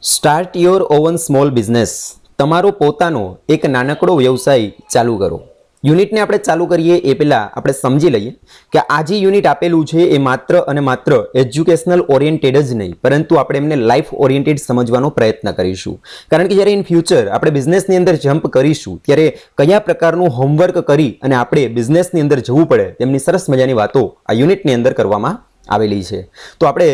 Start your oven small business. તમારો પોતાનો એક નાનકડો વ્યવસાય ચાલુ કરો. યુનિટને આપણે ચાલુ કરીએ એ પહેલાં આપણે સમજી લઈએ કે આ જે યુનિટ આપેલું છે એ માત્ર અને માત્ર એજ્યુકેશનલ ઓરિએન્ટેડ જ નહીં, પરંતુ આપણે એમને લાઈફ ઓરિએન્ટેડ સમજવાનો પ્રયત્ન કરીશું. કારણ કે જ્યારે ઇન ફ્યુચર આપણે બિઝનેસની અંદર જમ્પ કરીશું ત્યારે કયા પ્રકારનું હોમવર્ક કરી અને આપણે બિઝનેસની અંદર જવું પડે તેમની સરસ મજાની વાતો આ યુનિટની અંદર કરવામાં આવેલી છે. તો આપણે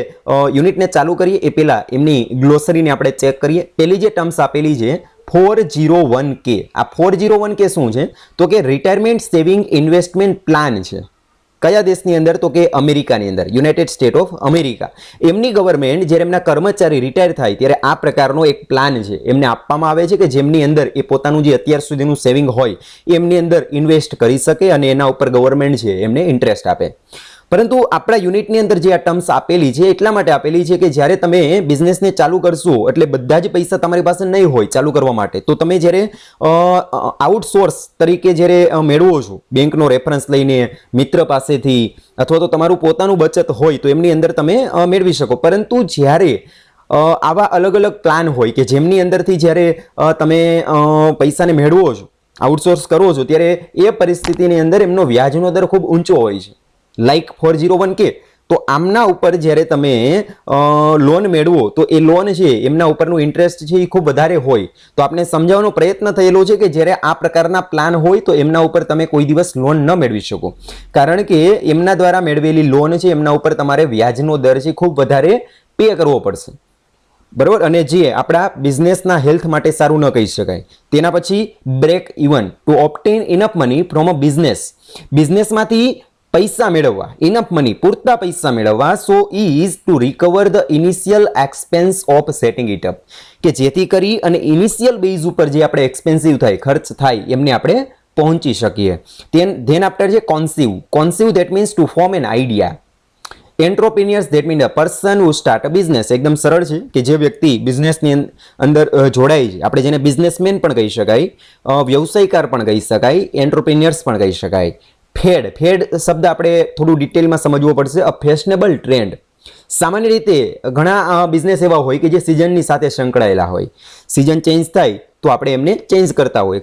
યુનિટને ચાલુ કરીએ એ પહેલાં એમની ગ્લોસરીને આપણે ચેક કરીએ. પહેલી જે ટર્મ્સ આપેલી છે 401k. આ 401k શું છે? તો કે રિટાયરમેન્ટ સેવિંગ ઇન્વેસ્ટમેન્ટ પ્લાન છે. કયા દેશની અંદર? તો કે અમેરિકાની અંદર, યુનાઇટેડ સ્ટેટ ઓફ અમેરિકા. એમની ગવર્મેન્ટ જ્યારે એમના કર્મચારી રિટાયર થાય ત્યારે આ પ્રકારનો એક પ્લાન છે એમને આપવામાં આવે છે કે જેમની અંદર એ પોતાનું જે અત્યાર સુધીનું સેવિંગ હોય એમની અંદર ઇન્વેસ્ટ કરી શકે અને એના ઉપર ગવર્મેન્ટ છે એમને ઇન્ટરેસ્ટ આપે. પરંતુ આપણા યુનિટની અંદર જે આ ટર્મ્સ આપેલી છે એટલા માટે આપેલી છે કે જ્યારે તમે બિઝનેસને ચાલુ કરશો એટલે બધા જ પૈસા તમારી પાસે નહીં હોય ચાલુ કરવા માટે. તો તમે જ્યારે આઉટસોર્સ તરીકે જ્યારે મેળવો છો, બેંકનો રેફરન્સ લઈને, મિત્ર પાસેથી, અથવા તો તમારું પોતાનું બચત હોય તો એમની અંદર તમે મેળવી શકો. પરંતુ જ્યારે આવા અલગ અલગ પ્લાન હોય કે જેમની અંદરથી જ્યારે તમે પૈસાને મેળવો છો, આઉટસોર્સ કરો છો, ત્યારે એ પરિસ્થિતિની અંદર એમનો વ્યાજનો દર ખૂબ ઊંચો હોય છે. Like 401k. તો આમના ઉપર જ્યારે તમે લોન મેળવો તો એ લોન છે એમના ઉપરનું ઇન્ટરેસ્ટ છે એ ખૂબ વધારે હોય. તો આપણે સમજાવવાનો પ્રયત્ન થયેલો છે કે જ્યારે આ પ્રકારના પ્લાન હોય તો એમના ઉપર તમે કોઈ દિવસ લોન ન મેળવી શકો, કારણ કે એમના દ્વારા મેળવેલી લોન છે એમના ઉપર તમારે વ્યાજનો દર છે ખૂબ વધારે પે કરવો પડશે. બરાબર. અને જે આપણા બિઝનેસના હેલ્થ માટે સારું ન કહી શકાય. તેના પછી break even. To obtain enough money from a business. બિઝનેસમાંથી પૈસા મેળવવા, ઇનફ મની, પૂરતા પૈસા મેળવવા. So is to recover the initial expense of setting it up. કે જેથી કરી અને ઇનિશિયલ બેઝ ઉપર જે આપણે એક્સપેન્સિવ થાય, ખર્ચ થાય, એમને આપણે પહોંચી શકીએ. ધેન આફ્ટર છે conceive. Conceive that means to form an idea. Entrepreneurs that mean a person who start a business. એકદમ સરળ છે કે જે વ્યક્તિ બિઝનેસની અંદર જોડાય છે, આપણે જેને બિઝનેસમેન પણ કહી શકાય, વ્યવસાયકાર પણ કહી શકાય, એન્ટરપ્રિન્યોર્સ પણ કહી શકાય. ફેડ શબ્દ આપણે થોડું ડિટેલમાં સમજવો પડશે. અ ફેશનેબલ ટ્રેન્ડ. સામાન્ય રીતે ઘણા બિઝનેસ એવા હોય કે જે સિઝનની સાથે સંકળાયેલા હોય. સિઝન ચેન્જ થાય તો આપણે એમને ચેન્જ કરતા હોય.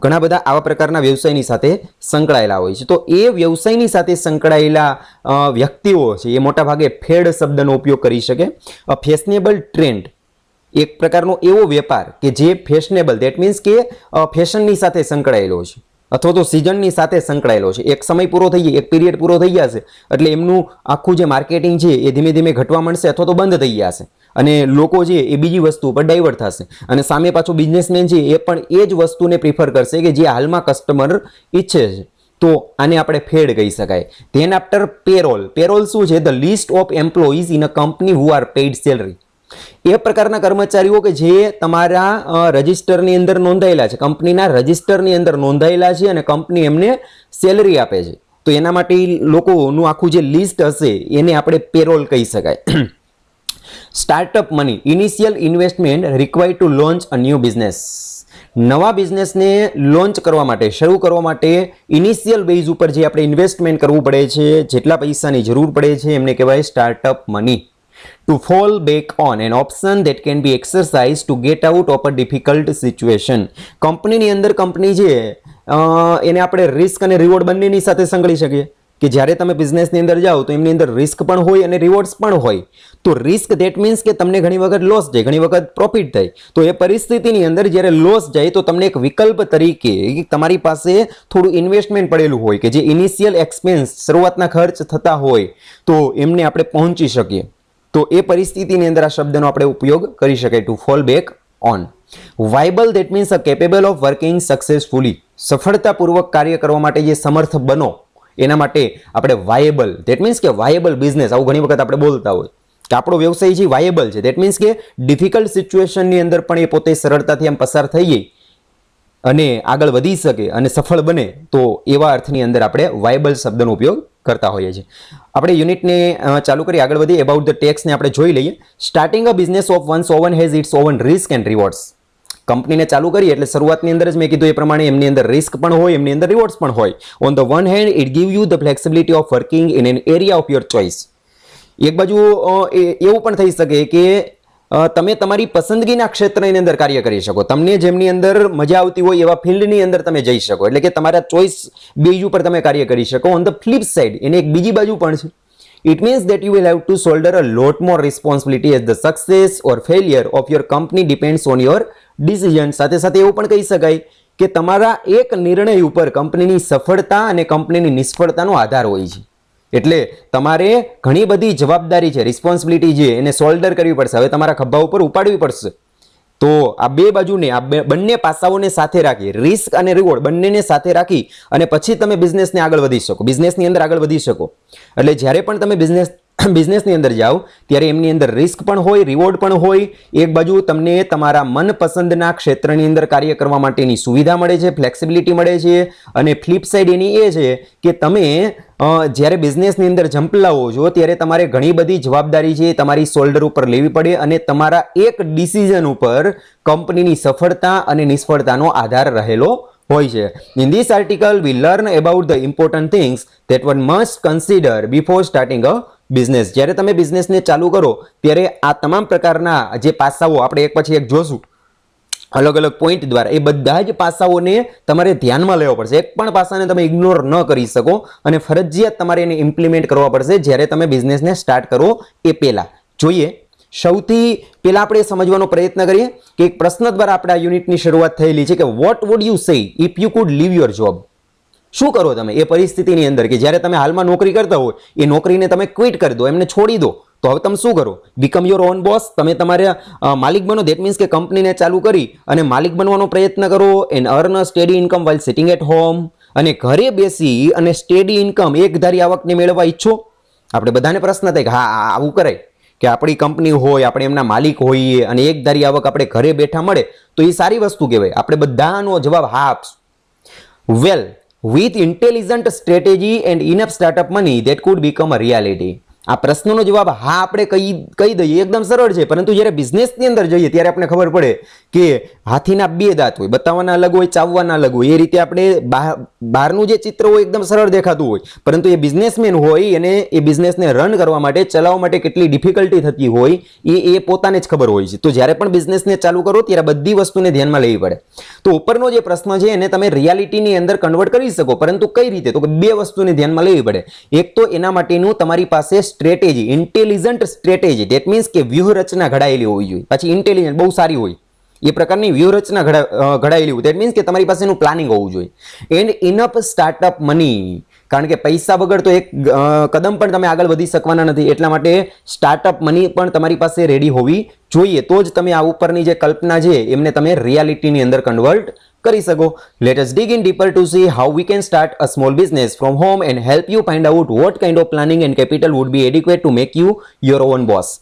ઘણા બધા આવા પ્રકારના વ્યવસાયની સાથે સંકળાયેલા હોય છે. તો એ વ્યવસાયની સાથે સંકળાયેલા વ્યક્તિઓ છે એ મોટાભાગે ફેડ શબ્દનો ઉપયોગ કરી શકે. અ ફેશનેબલ ટ્રેન્ડ એક પ્રકારનો એવો વેપાર કે જે ફેશનેબલ, ધેટ મીન્સ કે ફેશનની સાથે સંકળાયેલો છે અથવા તો સિઝનની સાથે સંકળાયેલો છે. એક સમય પૂરો થઈ જાય, એક પીરિયડ પૂરો થઈ જશે એટલે એમનું આખું જે માર્કેટિંગ છે એ ધીમે ધીમે ઘટવા માંડશે અથવા તો બંધ થઈ જશે અને લોકો છે એ બીજી વસ્તુ ઉપર ડાયવર્ટ થશે. અને સામે પાછો બિઝનેસમેન છે એ પણ એ જ વસ્તુને પ્રિફર કરશે કે જે હાલમાં કસ્ટમર ઈચ્છે છે. તો આને આપણે ફેડ કહી શકાય. Than after parole. પેરોલ શું છે? The list of employees in a company who are paid salary. એ પ્રકારના કર્મચારીઓ કે જે તમારા રજિસ્ટરની અંદર નોંધાયેલા છે, કંપનીના રજિસ્ટરની અંદર નોંધાયેલા છે અને કંપની એમને સેલરી આપે છે. તો એના માટે લોકોનું આખું જે લિસ્ટ હશે એને આપણે પેરોલ કહી શકાય. Startup money. Initial investment required to launch a new business. નવા બિઝનેસને લોન્ચ કરવા માટે, શરૂ કરવા માટે ઇનિશિયલ બેઝ ઉપર જે આપણે ઇન્વેસ્ટમેન્ટ કરવું પડે છે, જેટલા પૈસાની જરૂર પડે છે એમને કહેવાય startup money. To fall back on an option that can be exercised to get out of a difficult situation. કંપનીની અંદર કંપની છે એને આપણે રિસ્ક અને રિવોર્ડ બંનેની સાથે સંકળી શકીએ કે જ્યારે તમે બિઝનેસની અંદર જાઓ તો એમની અંદર રિસ્ક પણ હોય અને રિવોર્ડ્સ પણ હોય. તો રિસ્ક ધેટ મીન્સ કે તમને ઘણી વખત લોસ જાય, ઘણી વખત પ્રોફિટ થાય. તો એ પરિસ્થિતિની અંદર જ્યારે લોસ જાય તો તમને એક વિકલ્પ તરીકે તમારી પાસે થોડું ઇન્વેસ્ટમેન્ટ પડેલું હોય કે જે ઇનિશિયલ એક્સપેન્સ, શરૂઆતના ખર્ચ થતા હોય તો એમને આપણે પહોંચી શકીએ. તો એ પરિસ્થિતિની અંદર આ શબ્દનો આપણે ઉપયોગ કરી શકાય. To fall back on. Viable that means a capable of working successfully. સફળતાપૂર્વક કાર્ય કરવા માટે જે સમર્થ બનો એના માટે આપણે વાયેબલ, ધેટ મીન્સ કે વાયેબલ બિઝનેસ. આવું ઘણી વખત આપણે બોલતા હોય કે આપણો વ્યવસાય છે વાયેબલ છે. ધેટ મીન્સ કે ડિફિકલ્ટ સિચ્યુએશનની અંદર પણ એ પોતે સરળતાથી આમ પસાર થઈ જાય અને આગળ વધી શકે અને સફળ બને. તો એવા અર્થની અંદર આપણે વાયેબલ શબ્દનો ઉપયોગ કરતા હોઈએ છીએ. આપણે યુનિટને ચાલુ કરી આગળ વધીએ. એબાઉટ ધ ટેક્સને આપણે જોઈ લઈએ. Starting a business of once oven has it's oven risk and rewards. કંપનીને ચાલુ કરીએ એટલે શરૂઆતની અંદર જ મેં કીધું એ પ્રમાણે એમની અંદર રિસ્ક પણ હોય, એમની અંદર રિવોર્ડ્સ પણ હોય. On the one hand it give you the flexibility of working in an area of your choice. એક બાજુ એવું પણ થઈ શકે કે તમે તમારી પસંદગીના ક્ષેત્રની અંદર કાર્ય કરી શકો. તમને જેમની અંદર મજા આવતી હોય એવા ફિલ્ડની અંદર તમે જઈ શકો. એટલે કે તમારા ચોઇસ બેઝ ઉપર તમે કાર્ય કરી શકો. ઓન ધ ફ્લિપ સાઇડ એની એક બીજી બાજુ પણ છે. It means that you will have to shoulder a lot more responsibility as the success or failure of your company depends on your decision. સાથે સાથે એવું પણ કહી શકાય કે તમારા એક નિર્ણય ઉપર કંપનીની સફળતા અને કંપનીની નિષ્ફળતાનો આધાર હોય છે. એટલે તમારે ઘણી બધી જવાબદારી છે, રિસ્પોન્સિબિલિટી છે, એને શોલ્ડર કરવી પડશે. હવે તમારા ખભા ઉપર ઉપાડવી પડશે. તો આ બે બાજુને, આ બંને પાસાઓને સાથે રાખી, રિસ્ક અને રિવોર્ડ બંનેને સાથે રાખી અને પછી તમે બિઝનેસને આગળ વધી શકો, બિઝનેસની અંદર આગળ વધી શકો. એટલે જ્યારે પણ તમે બિઝનેસની અંદર જાઓ ત્યારે એમની અંદર રિસ્ક પણ હોય, રિવોર્ડ પણ હોય. એક બાજુ તમને તમારા મનપસંદના ક્ષેત્રની અંદર કાર્ય કરવા માટેની સુવિધા મળે છે, ફ્લેક્સિબિલિટી મળે છે. અને ફ્લિપ સાઇડ એની એ છે કે તમે જ્યારે બિઝનેસની અંદર ઝંપલાવો છો ત્યારે તમારે ઘણી બધી જવાબદારી છે તમારી શોલ્ડર ઉપર લેવી પડે અને તમારા એક ડિસિઝન ઉપર કંપનીની સફળતા અને નિષ્ફળતાનો આધાર રહેલો હોય છે. In this article we learn about the important things that one must consider before starting a business. જ્યારે તમે બિઝનેસને ચાલુ કરો ત્યારે આ તમામ પ્રકારના જે પાસાઓ આપણે એક પછી એક જોશું અલગ અલગ પોઈન્ટ દ્વારા, એ બધા જ પાસાઓને તમારે ધ્યાનમાં લેવા પડશે. એક પણ પાસાને તમે ઇગ્નોર ન કરી શકો અને ફરજિયાત તમારે એને ઇમ્પ્લિમેન્ટ કરવા પડશે જ્યારે તમે બિઝનેસને સ્ટાર્ટ કરો એ પહેલા. જોઈએ, સૌથી પહેલા આપણે સમજવાનો પ્રયત્ન કરીએ કે એક પ્રશ્ન દ્વારા આપણે આ યુનિટની શરૂઆત થયેલી છે કે what would you say if you could leave your job. શું કરો તમે એ પરિસ્થિતિની અંદર કે જ્યારે તમે હાલમાં નોકરી કરતા હોય એ નોકરીને તમે ક્વિટ કરી દો, એમને છોડી દો, તો હવે તમે શું કરો? Become your own boss. તમે તમારા માલિક બનો. દેટ મીન્સ કે કંપનીને ચાલુ કરી અને માલિક બનવાનો પ્રયત્ન કરો. And earn a steady income while sitting at home. અને ઘરે બેસી અને સ્ટેડી ઇન્કમ, એકધારી આવકને મેળવવા ઈચ્છો? આપણે બધાને પ્રશ્ન થાય કે હા આવું કરાય કે આપણી કંપની હોય, આપણે એમના માલિક હોઈએ અને એકધારી આવક આપણે ઘરે બેઠા મળે તો એ સારી વસ્તુ કહેવાય. આપણે બધાનો જવાબ હા આપશું. વેલ, with intelligent strategy and enough startup money that could become a reality. આ પ્રશ્નનો જવાબ હા આપણે કહી દઈએ, એકદમ સરળ છે. પરંતુ જ્યારે બિઝનેસની અંદર જઈએ ત્યારે આપણે ખબર પડે કે હાથીના બે દાંત હોય, બતાવવાના અલગ હોય, ચાવવાના અલગ હોય. એ રીતે આપણે બહારનું જે ચિત્ર હોય એકદમ સરળ દેખાતું હોય, પરંતુ એ બિઝનેસમેન હોય એને એ બિઝનેસને રન કરવા માટે, ચલાવવા માટે કેટલી ડિફિકલ્ટી થતી હોય એ પોતાને જ ખબર હોય છે. તો જ્યારે પણ બિઝનેસને ચાલુ કરો ત્યારે બધી વસ્તુને ધ્યાનમાં લેવી પડે. તો ઉપરનો જે પ્રશ્ન છે એને તમે રિયાલિટીની અંદર કન્વર્ટ કરી શકો, પરંતુ કઈ રીતે? તો કે બે વસ્તુને ધ્યાનમાં લેવી પડે. એક તો એના માટેનું તમારી પાસે strategy, intelligent strategy, that means કે વ્યૂહરચના ઘડાયેલી હોવી જોઈએ. પછી ઇન્ટેલિજન્ટ બહુ સારી હોય એ પ્રકારની વ્યૂહરચના ઘડાયેલી હોય. ધેટ મીન્સ કે તમારી પાસેનું પ્લાનિંગ હોવું જોઈએ. એન્ડ ઇનફ સ્ટાર્ટઅપ મની, કારણ કે પૈસા વગર તો એક કદમ પણ તમે આગળ વધી શકવાના નથી. એટલા માટે સ્ટાર્ટઅપ મની પણ તમારી પાસે રેડી હોવી જોઈએ. તો જ તમે આ ઉપરની જે કલ્પના છે એમને તમે રિયાલિટીની અંદર કન્વર્ટ કરી શકો. Let us dig in deeper to see how we can start a small business from home and help you find out what kind of planning and capital would be adequate to make you your own boss.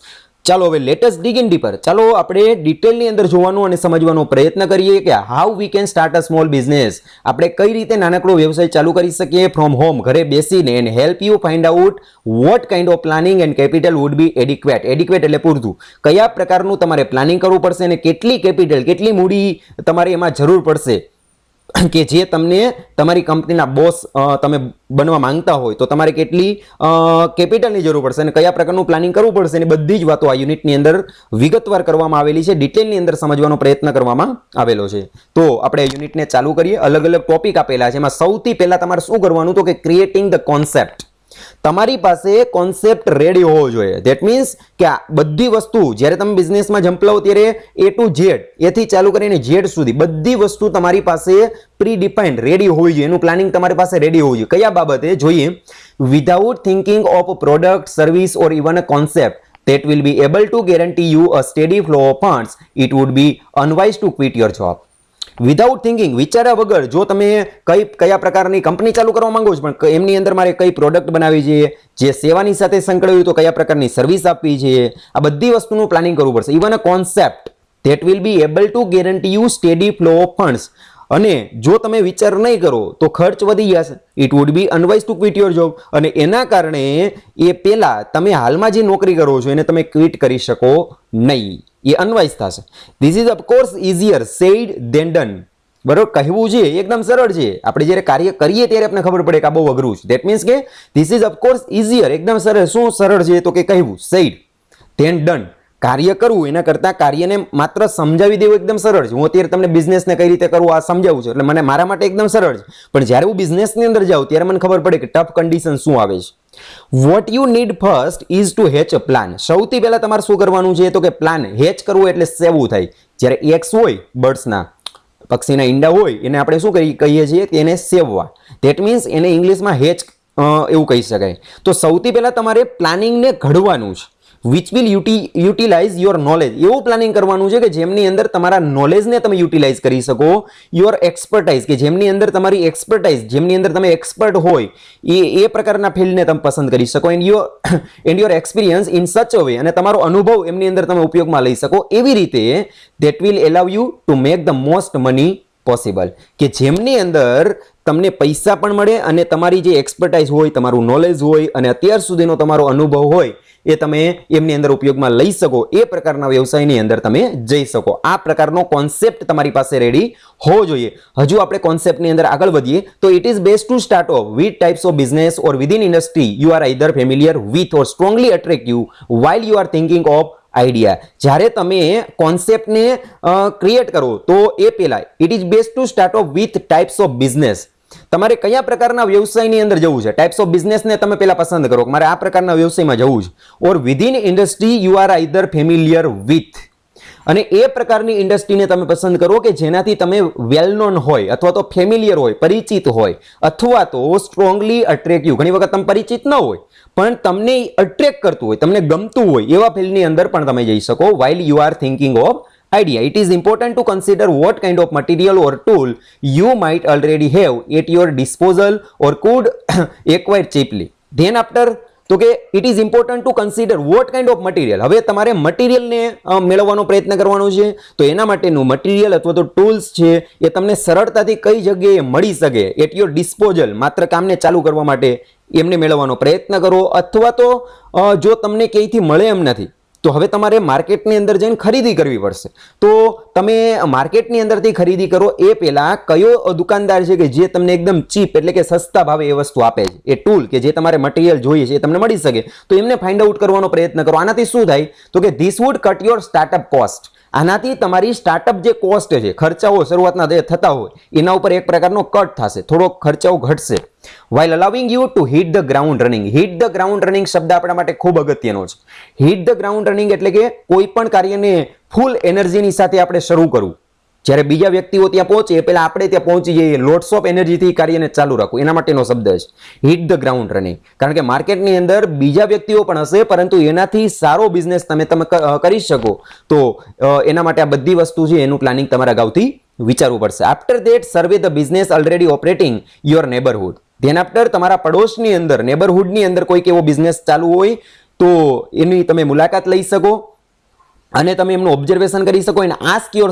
ચાલો હવે let us dig in dipper. ચાલો આપણે ડિટેલની અંદર જોવાનું અને સમજવાનો પ્રયત્ન કરીએ કે how we can start a small business. આપણે કઈ રીતે નાનકડો વ્યવસાય ચાલુ કરી શકીએ ફ્રોમ હોમ, ઘરે બેસીને. And help you find out what kind of planning and capital would be adequate. Adequate એટલે પૂરતું. કયા પ્રકારનું તમારે પ્લાનિંગ કરવું પડશે અને કેટલી કેપિટલ, કેટલી મૂડી તમારે એમાં જરૂર પડશે કે જે તમને તમારી કંપનીના બોસ તમે બનવા માંગતા હોય તો તમારે કેટલી કેપિટલની જરૂર પડશે અને કયા પ્રકારનું પ્લાનિંગ કરવું પડશે એની બધી જ વાતો આ યુનિટની અંદર વિગતવાર કરવામાં આવેલી છે, ડિટેલની અંદર સમજવાનો પ્રયત્ન કરવામાં આવેલો છે. તો આપણે યુનિટને ચાલુ કરીએ. અલગ અલગ ટોપિક આપેલા છે. એમાં સૌથી પહેલા તમારે શું કરવાનું તો કે ક્રિએટિંગ ધ કોન્સેપ્ટ. તમારી પાસે કોન્સેપ્ટ રેડી હોવો જોઈએ. ધેટ મીન્સ કે આ બધી વસ્તુ જ્યારે તમે બિઝનેસમાં ઝંપલાવો ત્યારે એ ટુ ઝેડ, એથી ચાલુ કરીને ઝેડ સુધી બધી વસ્તુ તમારી પાસે પ્રી ડિફાઇન્ડ રેડી હોવી જોઈએ. એનું પ્લાનિંગ તમારી પાસે રેડી હોવું જોઈએ. કયા બાબતે? જોઈએ, without thinking of product, service or even a concept that will be able to guarantee you a steady flow of funds, it would be unwise to quit your job. Without thinking, વિચાર્યા વગર જો તમે કયા પ્રકારની company ચાલુ કરવા માંગો છો પણ એમની અંદર મારે કઈ પ્રોડક્ટ બનાવવી છે, જે સેવાની સાથે સંકળાયેલું તો કયા પ્રકારની સર્વિસ આપવી છે, આ બધી વસ્તુનું પ્લાનિંગ કરવું પડશે. Even a concept that will be able to guarantee you steady flow of funds. અને જો તમે વિચાર નહીં કરો તો ખર્ચ વધી જશે. It would be unwise to quit your job. અને એના કારણે એ પહેલા તમે હાલમાં જે નોકરી કરો છો એને તમે ક્વિટ કરી શકો નહીં. એ અનવાઇઝ થશે. This is of course easier said than done. બરોબર, કહેવું છે એકદમ સરળ છે. આપણે જ્યારે કાર્ય કરીએ ત્યારે આપણે ખબર પડે કે આ બહુ અઘરું છે. ધેટ મીન્સ કે ધીસ ઇઝ ઓફકોર્સ ઇઝીયર, એકદમ સરળ. શું સરળ છે તો કે કહેવું, સેડ ધેન ડન. કાર્ય કરવું એના કરતાં કાર્યને માત્ર સમજાવી દેવું એકદમ સરળ છે. હું અત્યારે તમને બિઝનેસને કઈ રીતે કરવું આ સમજાવું છું એટલે મને મારા માટે એકદમ સરળ છે. પણ જ્યારે હું બિઝનેસની અંદર જાઉં ત્યારે મને ખબર પડે કે ટફ કન્ડિશન શું આવે છે. What you need first is to hatch a plan. સૌથી પહેલા તમારે શું કરવાનું છે તો કે પ્લાન હેચ કરવું એટલે સેવવું થાય. જ્યારે એગ્સ હોય બર્ડ્સના પક્ષીના ઈંડા હોય એને આપણે શું કહીએ છીએ કે એને સેવવા. ધેટ મીન્સ એને ઇંગ્લિશમાં હેચ એવું કહી શકાય. તો સૌથી પહેલા તમારે પ્લાનિંગને ઘડવાનું છે. Which will utilise your knowledge. એવું પ્લાનિંગ કરવાનું છે કે જેમની અંદર તમારા નોલેજને તમે યુટિલાઇઝ કરી શકો. યોર એક્સપર્ટાઇઝ કે જેમની અંદર તમારી એક્સપર્ટાઇઝ જેમની અંદર તમે એક્સપર્ટ હોય એ પ્રકારના ફિલ્ડને તમે પસંદ કરી શકો. And your experience in such a way અને તમારો અનુભવ એમની અંદર તમે ઉપયોગમાં લઈ શકો એવી રીતે that will એલાવ you two make the most money possible. કે જેમની અંદર તમને પૈસા પણ મળે અને તમારી જે એક્સપર્ટાઇઝ હોય તમારું નોલેજ હોય અને અત્યાર સુધીનો તમારો અનુભવ હોય એ તમે એમની અંદર ઉપયોગમાં લઈ શકો એ પ્રકારના વ્યવસાયની અંદર તમે જઈ શકો. આ પ્રકારનો કોન્સેપ્ટ તમારી પાસે રેડી હોવો જોઈએ. હજુ આપણે કોન્સેપ્ટની અંદર આગળ વધીએ તો it is best to start of with types of business or within industry you are either familiar with or strongly attractive while you are thinking of idea. જ્યારે તમે કોન્સેપ્ટને ક્રિએટ કરો તો એ પહેલા it is best to start of with types of business. તમારે કયા પ્રકારના વ્યવસાયની અંદર જવું છે ટાઈપ્સ ઓફ બિઝનેસને તમે પહેલા પસંદ કરો કે મારે આ પ્રકારના વ્યવસાયમાં જવું છે. Or within industry you are either familiar with અને એ પ્રકારની ઇન્ડસ્ટ્રીને તમે પસંદ કરો કે જેનાથી તમે વેલ નોન હોય અથવા તો ફેમિલિયર હોય પરિચિત હોય અથવા તો સ્ટ્રોંગલી અટ્રેક્ટિવ. ઘણી વખત તમે પરિચિત ન હોય પણ તમને અટ્રેક્ટ કરતું હોય તમને ગમતું હોય એવા ફિલ્ડની અંદર પણ તમે જઈ શકો while you are thinking of idea. It is important to consider what kind of material or tool you might already have at your disposal or could acquire cheaply. Then after તો કે it is important to consider what kind of material. હવે તમારે મટીરિયલને મેળવવાનો પ્રયત્ન કરવાનો છે તો એના માટેનું મટીરિયલ અથવા તો ટૂલ્સ છે એ તમને સરળતાથી કઈ જગ્યાએ મળી શકે એટ યોર ડિસ્પોઝલ. માત્ર કામને ચાલુ કરવા માટે એમને મેળવવાનો પ્રયત્ન કરો અથવા તો જો તમને ક્યાંયથી મળે એમ નથી તો હવે તમારે માર્કેટની અંદર જઈને ખરીદી કરવી પડશે. તો તમે માર્કેટની અંદરથી ખરીદી કરો એ પહેલા કયો દુકાનદાર છે કે જે તમને એકદમ ચીપ એટલે કે સસ્તા ભાવે એ વસ્તુ આપે છે એ ટૂલ કે જે તમારે મટીરિયલ જોઈએ છે એ તમને મળી શકે તો એમને ફાઇન્ડ આઉટ કરવાનો પ્રયત્ન કરો. આનાથી શું થાય તો કે this wood cut your startup cost. આનાથી તમારી સ્ટાર્ટઅપ જે કોસ્ટ છે ખર્ચાઓ શરૂઆતના જે થતા હોય એના ઉપર એક પ્રકારનો કટ થશે, થોડો ખર્ચાઓ ઘટશે. while allowing you to hit the ground running. hit the ground running શબ્દ આપણા માટે ખૂબ અગત્યનો છે. hit the ground running એટલે કે કોઈ પણ કાર્યને ફૂલ એનર્જીની સાથે આપણે શરૂ કરવું. જ્યારે બીજા વ્યક્તિઓ ત્યાં પહોંચે પહેલા આપણે ત્યાં પહોંચી જઈએ, લોટ્સ ઓફ એનર્જીથી કાર્યને ચાલુ રાખવું એના માટેનો શબ્દ છે હિટ ધ ગ્રાઉન્ડ રનિંગ. કારણ કે માર્કેટની અંદર બીજા વ્યક્તિઓ પણ હશે પરંતુ એનાથી સારો બિઝનેસ તમે કરી શકો તો એના માટે આ બધી વસ્તુ છે એનું પ્લાનિંગ તમારે અગાઉથી વિચારવું પડશે. After that survey the business already operating your neighbourhood. Than after તમારા પડોશની અંદર નેબરહુડની અંદર કોઈક એવો બિઝનેસ ચાલુ હોય તો એની તમે મુલાકાત લઈ શકો અને તમે એમનું ઓબ્ઝર્વેશન કરી શકો અને ask your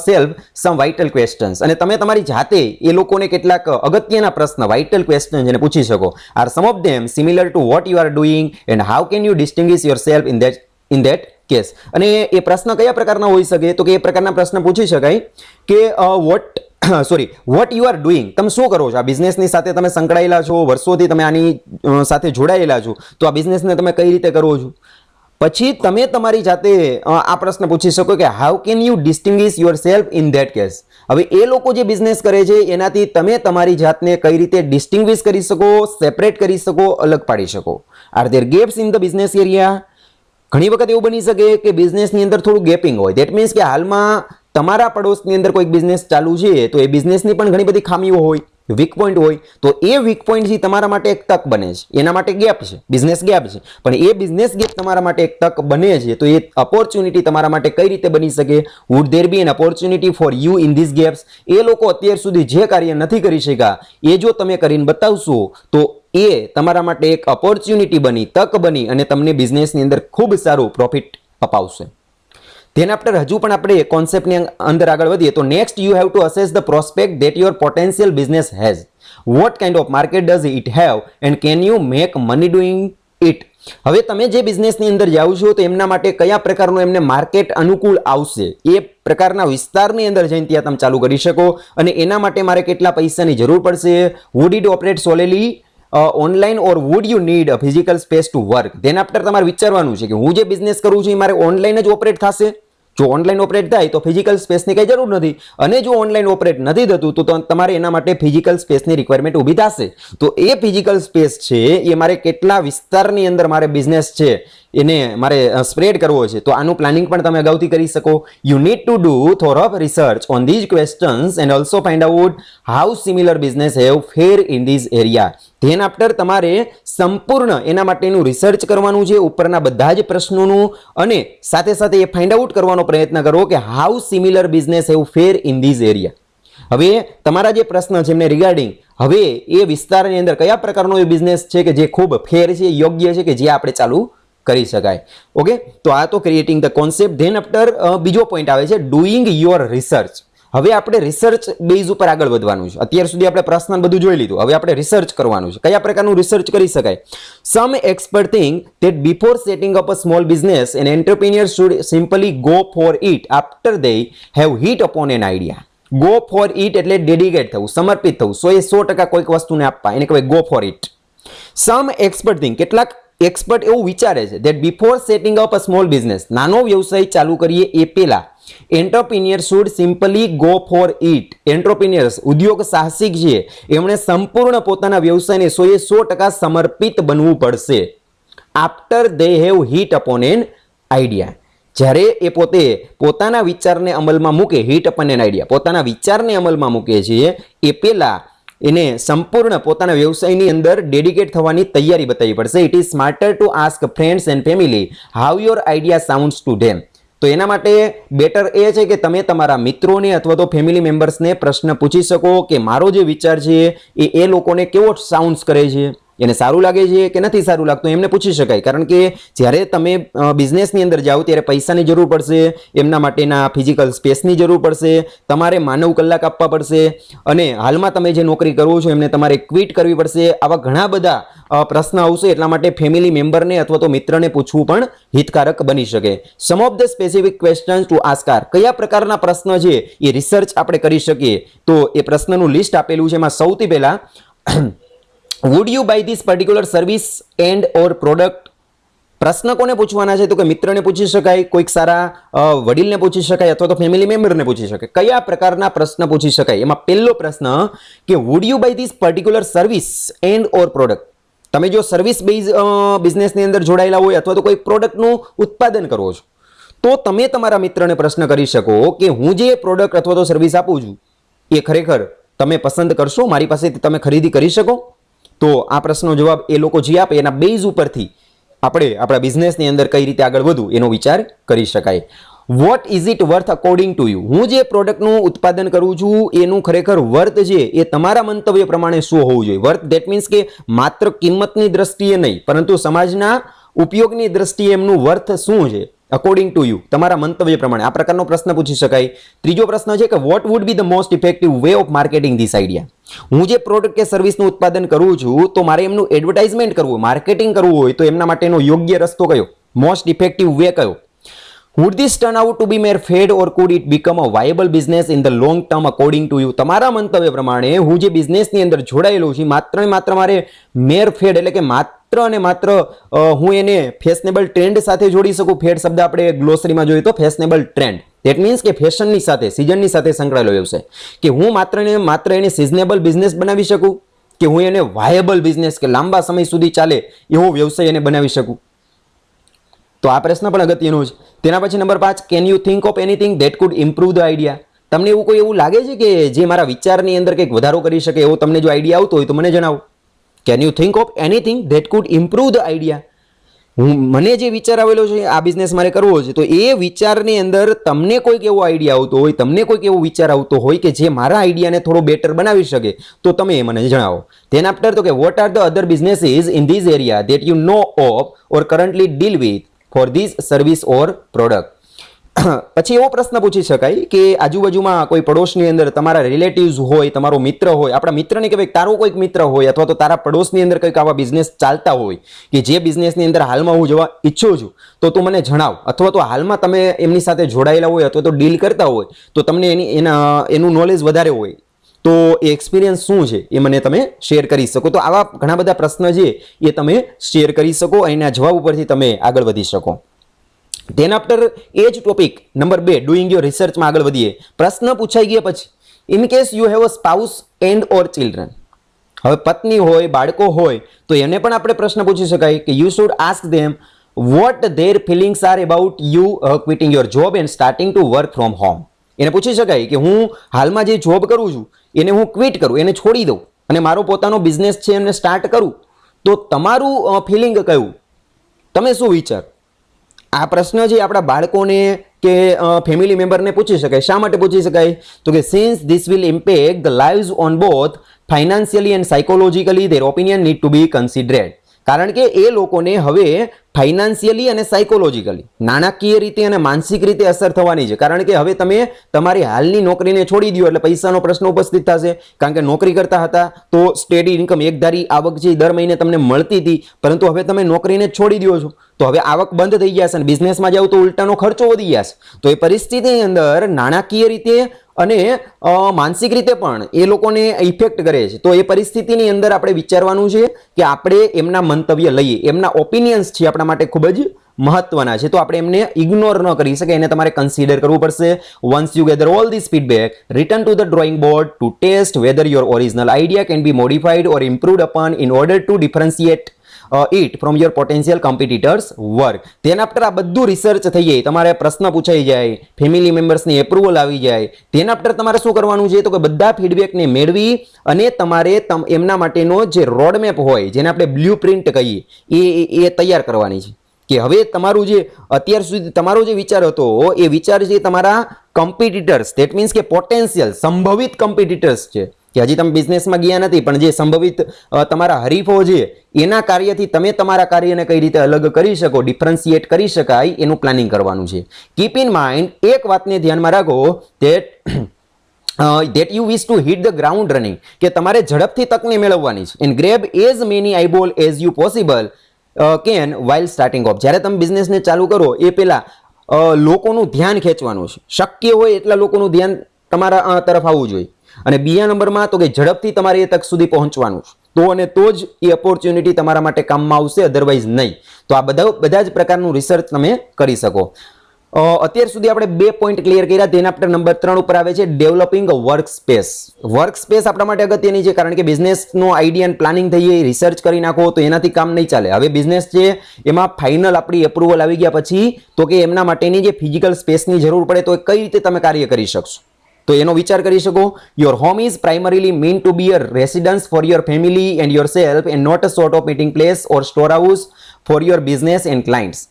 self some vital questions. અને તમે તમારી જાતે એ લોકોને કેટલાક અગત્યના પ્રશ્ન વાઇટલ ક્વેશ્ચન એને પૂછી શકો. Are some of them similar two what you are doing and how can you distinguish your self in that case. અને એ પ્રશ્ન કયા પ્રકારના હોઈ શકે તો કે એ પ્રકારના પ્રશ્ન પૂછી શકાય કે વોટ યુ આર ડુઈંગ. તમે શું કરો છો? આ બિઝનેસની સાથે તમે સંકળાયેલા છો, વર્ષોથી તમે આની સાથે જોડાયેલા છો તો આ બિઝનેસને તમે કઈ રીતે કરો છો. પછી તમે તમારી જાતે આ પ્રશ્ન પૂછી શકો કે how can you distinguish your self in that case. હવે એ લોકો જે બિઝનેસ કરે છે એનાથી તમે તમારી જાતને કઈ રીતે ડિસ્ટિંગ્વિશ કરી શકો, સેપરેટ કરી શકો, અલગ પાડી શકો. Are there gaps in the business area. ઘણી વખત એવું બની શકે કે બિઝનેસની અંદર થોડું ગેપિંગ હોય. ધેટ મીન્સ કે હાલમાં તમારા પડોશની અંદર કોઈક બિઝનેસ ચાલુ છે તો એ બિઝનેસની પણ ઘણી બધી ખામીઓ હોય, વીક પોઈન્ટ હોય તો એ વીક પોઈન્ટથી તમારા માટે એક તક બને છે. એના માટે ગેપ છે, બિઝનેસ ગેપ છે પણ એ બિઝનેસ ગેપ તમારા માટે એક તક બને છે. તો એ ઓપોર્ચ્યુનિટી તમારા માટે કઈ રીતે બની શકે? Would there be an opportunity for you in this gaps. એ લોકો અત્યાર સુધી જે કાર્ય નથી કરી શક્યા એ જો તમે કરીને બતાવશો તો એ તમારા માટે એક ઓપોર્ચ્યુનિટી બની, તક બની અને તમને બિઝનેસની અંદર ખૂબ સારું પ્રોફિટ અપાવશે. ધેન આફ્ટર હજુ પણ આપણે કોન્સેપ્ટની અંદર આગળ વધીએ તો next you have to assess the prospect that your potential business has. What kind of market does it have and can you make money doing it. હવે તમે જે બિઝનેસની અંદર જાઓ છો તો એમના માટે કયા પ્રકારનું એમને માર્કેટ અનુકૂળ આવશે એ પ્રકારના વિસ્તારની અંદર જઈને ત્યાં તમે ચાલુ કરી શકો. અને એના માટે મારે કેટલા પૈસાની જરૂર પડશે? Would it operate solely online or would you need a physical space to work? Then after તમારે વિચારવાનું છે કે હું જે બિઝનેસ કરું છું એ મારે ઓનલાઈન જ ઓપરેટ થશે. જો ઓનલાઈન ઓપરેટ થાય તો ફિઝિકલ સ્પેસની કંઈ જરૂર નથી, અને જો ઓનલાઈન ઓપરેટ નથી થતું તો તમારે એના માટે ફિઝિકલ સ્પેસની રિક્વાયરમેન્ટ ઊભી થશે. તો એ ફિઝિકલ સ્પેસ છે એ મારે કેટલા વિસ્તારની અંદર મારે બિઝનેસ છે એને મારે સ્પ્રેડ કરવો છે, તો આનું પ્લાનિંગ પણ તમે અગાઉથી કરી શકો. You need to do thorough research on these questions and also find out how similar business have fare in these area. Then after તમારે સંપૂર્ણ એના માટેનું રિસર્ચ કરવાનું છે ઉપરના બધા જ પ્રશ્નોનું, અને સાથે સાથે એ ફાઇન્ડ આઉટ કરવાનો પ્રયત્ન કરો કે how similar business have fare in these area. હવે તમારા જે પ્રશ્ન છે એમને રિગાર્ડિંગ હવે એ વિસ્તારની અંદર કયા પ્રકારનો એ બિઝનેસ છે કે જે ખૂબ ફેર છે, યોગ્ય છે, કે જે આપણે ચાલુ કરી શકાય. ઓકે, તો આ તો creating the concept. Than after બીજો પોઈન્ટ આવે છે ડુઈંગ યોર રિસર્ચ. હવે આપણે રિસર્ચ બેઝ ઉપર આગળ વધવાનું છે. અત્યાર સુધી આપણે પ્રશ્ન બધું જોઈ લીધું, હવે આપણે રિસર્ચ કરવાનું છે. કયા પ્રકારનું રિસર્ચ કરી શકાય? Some expert think that before setting up a small business an entrepreneur should simply go for it after they have hit upon an idea. Go for it એટલે ડેડિકેટ થવું, સમર્પિત થવું, 100% કોઈક વસ્તુને આપવા, એને કહેવાય go for it. Some expert think, કેટલાક એક્સપર્ટ એવું વિચારે છે that before setting up a small business, નાનો વ્યવસાય ચાલુ કરીએ એ પહેલા entrepreneur should simply go for it. Entrepreneurs, ઉદ્યોગ સાહસિક છે, એમણે સંપૂર્ણ પોતાના વ્યવસાયને 100% સમર્પિત બનવું પડશે. After they have hit upon an idea. જ્યારે એ પોતે પોતાના વિચારને અમલમાં મૂકે, હિટ અપોન એન આઈડિયા, પોતાના વિચારને અમલમાં મૂકે છે એ પહેલા એને સંપૂર્ણ પોતાના વ્યવસાયની અંદર ડેડિકેટ થવાની તૈયારી બતાવવી પડશે. It is smarter to ask friends and family how your idea sounds to them. તો એના માટે બેટર એ છે કે તમે તમારા મિત્રોને અથવા તો ફેમિલી મેમ્બર્સને પ્રશ્ન પૂછી શકો કે મારો જે વિચાર છે એ લોકોને કેવો સાઉન્ડ્સ કરે છે, એને સારું લાગે છે કે નથી સારું લાગતું, એમને પૂછી શકાય. કારણ કે જ્યારે તમે બિઝનેસની અંદર જાઓ ત્યારે પૈસાની જરૂર પડશે, એમના માટેના ફિઝિકલ સ્પેસની જરૂર પડશે, તમારે માનવ કલાક આપવા પડશે, અને હાલમાં તમે જે નોકરી કરો છો એમને તમારે ક્વિટ કરવી પડશે. આવા ઘણા બધા પ્રશ્ન આવશે, એટલા માટે ફેમિલી મેમ્બરને અથવા તો મિત્રને પૂછવું પણ હિતકારક બની શકે. Some of the specific questions to ask are, કયા પ્રકારના પ્રશ્ન છે એ રિસર્ચ આપણે કરી શકીએ, તો એ પ્રશ્નનું લિસ્ટ આપેલું છે. એમાં સૌથી પહેલા would you buy this particular service and or product? પ્રશ્ન કોને પૂછવાના છે? તો કે મિત્રને પૂછી શકાય, કોઈક સારા વડીલને પૂછી શકાય, અથવા તો ફેમિલી મેમ્બરને પૂછી શકાય. કયા પ્રકારના પ્રશ્ન પૂછી શકાય? એમાં પહેલો પ્રશ્ન કે would you buy this particular service and or product? તમે જો સર્વિસ બેઝ બિઝનેસની અંદર જોડાયેલા હોય અથવા તો કોઈ પ્રોડક્ટનું ઉત્પાદન કરો છો, તો તમે તમારા મિત્રને પ્રશ્ન કરી શકો કે હું જે પ્રોડક્ટ અથવા તો સર્વિસ આપું છું એ ખરેખર તમે પસંદ કરશો, મારી પાસેથી તમે ખરીદી કરી શકો? તો આ પ્રશ્નનો જવાબ એ લોકો જે આપે એના બેઝ ઉપરથી આપણે આપણા બિઝનેસની અંદર કઈ રીતે આગળ વધવું એનો વિચાર કરી શકાય. What is it worth according to you? હું જે પ્રોડક્ટનું ઉત્પાદન કરું છું એનું ખરેખર વર્થ છે એ તમારા મંતવ્ય પ્રમાણે શું હોવું જોઈએ? વર્થ ધેટ મીન્સ કે માત્ર કિંમતની દ્રષ્ટિએ નહીં, પરંતુ સમાજના ઉપયોગની દ્રષ્ટિએ એમનું વર્થ શું છે અકોર્ડિંગ ટુ યુ, તમારા મંતવ્ય પ્રમાણે. આ પ્રકારનો પ્રશ્ન પૂછી શકાય. ત્રીજો પ્રશ્ન છે કે what would be the most effective way of marketing this idea? હું જે પ્રોડક્ટ કે સર્વિસનું ઉત્પાદન કરું છું તો મારે એમનું એડવર્ટાઇઝમેન્ટ કરવું હોય, માર્કેટિંગ કરવું હોય, તો એમના માટેનો યોગ્ય રસ્તો કયો? મોસ્ટ ઇફેક્ટિવ વે કયો? Would this turn out to be mere fad or could it become a viable business in the long term according to you? તમારા મંતવ્ય પ્રમાણે હું જે બિઝનેસની અંદર જોડાયેલો છું માત્ર ને માત્ર મારે મેર ફેડ એટલે કે માત્ર અને માત્ર હું એને ફેશનેબલ ટ્રેન્ડ સાથે જોડી શકું? ફેડ શબ્દ આપણે ગ્લોસરીમાં જોઈએ તો ફેશનેબલ ટ્રેન્ડ, ધેટ મીન્સ કે ફેશનની સાથે, સિઝનની સાથે સંકળાયેલો વ્યવસાય, કે હું માત્ર ને માત્ર એને સિઝનેબલ બિઝનેસ બનાવી શકું, કે હું એને વાયબલ બિઝનેસ કે લાંબા સમય સુધી ચાલે એવો વ્યવસાય એને બનાવી શકું? તો આ પ્રશ્ન પણ અગત્યનો છે. તેના પછી number 5, can you think of anything that food improve the idea? તમને એવું લાગે છે કે જે મારા વિચારની અંદર કંઈક વધારો કરી શકે એવો તમને જો આઈડિયા આવતો હોય તો મને જણાવો. Can you think of anything that food improve the idea? મને જે વિચાર આવેલો છે આ બિઝનેસ મારે કરવો છે, તો એ વિચારની અંદર તમને કોઈક એવો આઈડિયા આવતો હોય, તમને કોઈક એવો વિચાર આવતો હોય કે જે મારા આઈડિયાને થોડો બેટર બનાવી શકે, તો તમે મને જણાવો. ધેન આફ્ટર તો કે what are the other businesses in this area that you know of or currently deal with for this service or product? પછી એવો પ્રશ્ન પૂછી શકાય કે આજુબાજુમાં કોઈ પડોશની અંદર તમારા રિલેટિવ્સ હોય, તમારો મિત્ર હોય, આપણા મિત્રને કહેવાય તારો કોઈક મિત્ર હોય, અથવા તો તારા પડોશની અંદર કંઈક આવા બિઝનેસ ચાલતા હોય કે જે બિઝનેસની અંદર હાલમાં હું જવા ઈચ્છું છું, તો તું મને જણાવ. અથવા તો હાલમાં તમે એમની સાથે જોડાયેલા હોય અથવા તો ડીલ કરતા હોય તો તમને એનું નોલેજ વધારે હોય, તો એ એક્સપિરિયન્સ શું છે એ મને તમે શેર કરી શકો. તો આવા ઘણા બધા પ્રશ્ન છે એ તમે શેર કરી શકો, એના જવાબ ઉપરથી તમે આગળ વધી શકો. ધેન આફ્ટર એ જ ટોપિક નંબર 2 ડુઈંગ યોર રિસર્ચમાં આગળ વધીએ. પ્રશ્ન પૂછાઈ ગયા પછી in case you have a spouse and or children, હવે પત્ની હોય બાળકો હોય તો એને પણ આપણે પ્રશ્ન પૂછી શકાય કે you should ask them what their feelings are about you quitting your job and starting to work from home. એને પૂછી શકાય કે હું હાલમાં જે જોબ કરું છું એને હું ક્વિટ કરું, એને છોડી દઉં અને મારો પોતાનો બિઝનેસ છે એને સ્ટાર્ટ કરું, તો તમારું ફિલિંગ કયું, તમે શું વિચાર? આ પ્રશ્ન છે આપણા બાળકોને કે ફેમિલી મેમ્બરને પૂછી શકાય. શા માટે પૂછી શકાય? તો કે since this will impact the lives on both financially and psychologically their opinion need to be considered. કારણ કે એ લોકોને હવે ફાઇનાન્શિયલી અને સાયકોલોજીકલી નાણાકીય રીતે અને માનસિક રીતે અસર થવાની છે. કારણ કે હવે તમે તમારી હાલની નોકરીને છોડી દો એટલે પૈસાનો પ્રશ્ન ઉપસ્થિત થશે. કારણ કે નોકરી કરતા હતા તો સ્ટેડી ઇન્કમ એકધારી આવક જે દર મહિને તમને મળતી હતી, પરંતુ હવે તમે નોકરીને છોડી દો છો તો હવે આવક બંધ થઈ ગયા છે અને બિઝનેસમાં જાવ તો ઉલટાનો ખર્ચો વધી ગયા છે. તો એ પરિસ્થિતિની અંદર નાણાકીય રીતે અને માનસિક રીતે પણ એ લોકોને ઇફેક્ટ કરે છે. તો એ પરિસ્થિતિની અંદર આપણે વિચારવાનું છે કે આપણે એમના મંતવ્ય લઈએ, એમના ઓપિનિયન્સ છે આપણા માટે ખૂબ જ મહત્વના છે. તો આપણે એમને ઇગ્નોર ન કરી શકે, એને તમારે કન્સિડર કરવું પડશે. Once you gather all this feedback return to the drawing board to test whether your original idea can be modified or improved upon in order to differentiate it from your potential competitors work. તેના after આ બધું research થઈ જાય, તમારે પ્રશ્ન પૂછાઈ જાય, family મેમ્બર્સની approval આવી જાય, તેના આફ્ટર તમારે શું કરવાનું છે? તો કે બધા ફીડબેકને મેળવી અને તમારે એમના માટેનો જે રોડમેપ હોય, જેને આપણે બ્લુ પ્રિન્ટ કહીએ, એ તૈયાર કરવાની છે. કે હવે તમારું જે અત્યાર સુધી તમારો જે વિચાર હતો એ વિચાર છે તમારા કોમ્પિટિટર્સ, ધેટ મીન્સ કે પોટેન્શિયલ સંભવિત કોમ્પિટિટર્સ છે કે હજી તમે બિઝનેસમાં ગયા નથી પણ જે સંભવિત તમારા હરીફો છે એના કાર્યથી તમે તમારા કાર્યને કઈ રીતે અલગ કરી શકો, ડિફરન્શિએટ કરી શકાય, એનું પ્લાનિંગ કરવાનું છે. કીપ ઇન માઇન્ડ, એક વાતને ધ્યાનમાં રાખો that you wish to hit the ground running, કે તમારે ઝડપથી તકને મેળવવાની છે. and grab as many eyeball as you possible can while starting off. જ્યારે તમે બિઝનેસને ચાલુ કરો એ પહેલા લોકોનું ધ્યાન ખેંચવાનું છે. શક્ય હોય એટલા લોકોનું ધ્યાન તમારા તરફ આવવું જોઈએ. અને બીજા નંબરમાં તો કે ઝડપથી તમારે એ તક સુધી પહોંચવાનું છે. તો અને તો જ એ ઓપોર્ચ્યુનિટી તમારા માટે કામમાં આવશે, અધરવાઇઝ નહીં. તો આ બધા જ પ્રકારનું રિસર્ચ તમે કરી શકો. અત્યાર સુધી આપણે 2 પોઈન્ટ ક્લિયર કર્યા. તેના આફ્ટર નંબર 3 ઉપર આવે છે ડેવલપિંગ અ વર્ક સ્પેસ. વર્ક સ્પેસ આપણા માટે અગત્યની છે કારણ કે બિઝનેસનો આઈડિયા અને પ્લાનિંગ થઈ જાય, રિસર્ચ કરી નાખો તો એનાથી કામ નહીં ચાલે. હવે બિઝનેસ છે એમાં ફાઇનલ આપણી એપ્રુવલ આવી ગયા પછી તો કે એમના માટેની જે ફિઝિકલ સ્પેસની જરૂર પડે તો કઈ રીતે તમે કાર્ય કરી શકશો, તો એનો વિચાર કરી શકો. Your home is primarily mean to be a residence for your family and yourself and not a sort of meeting place or storehouse for your business and clients.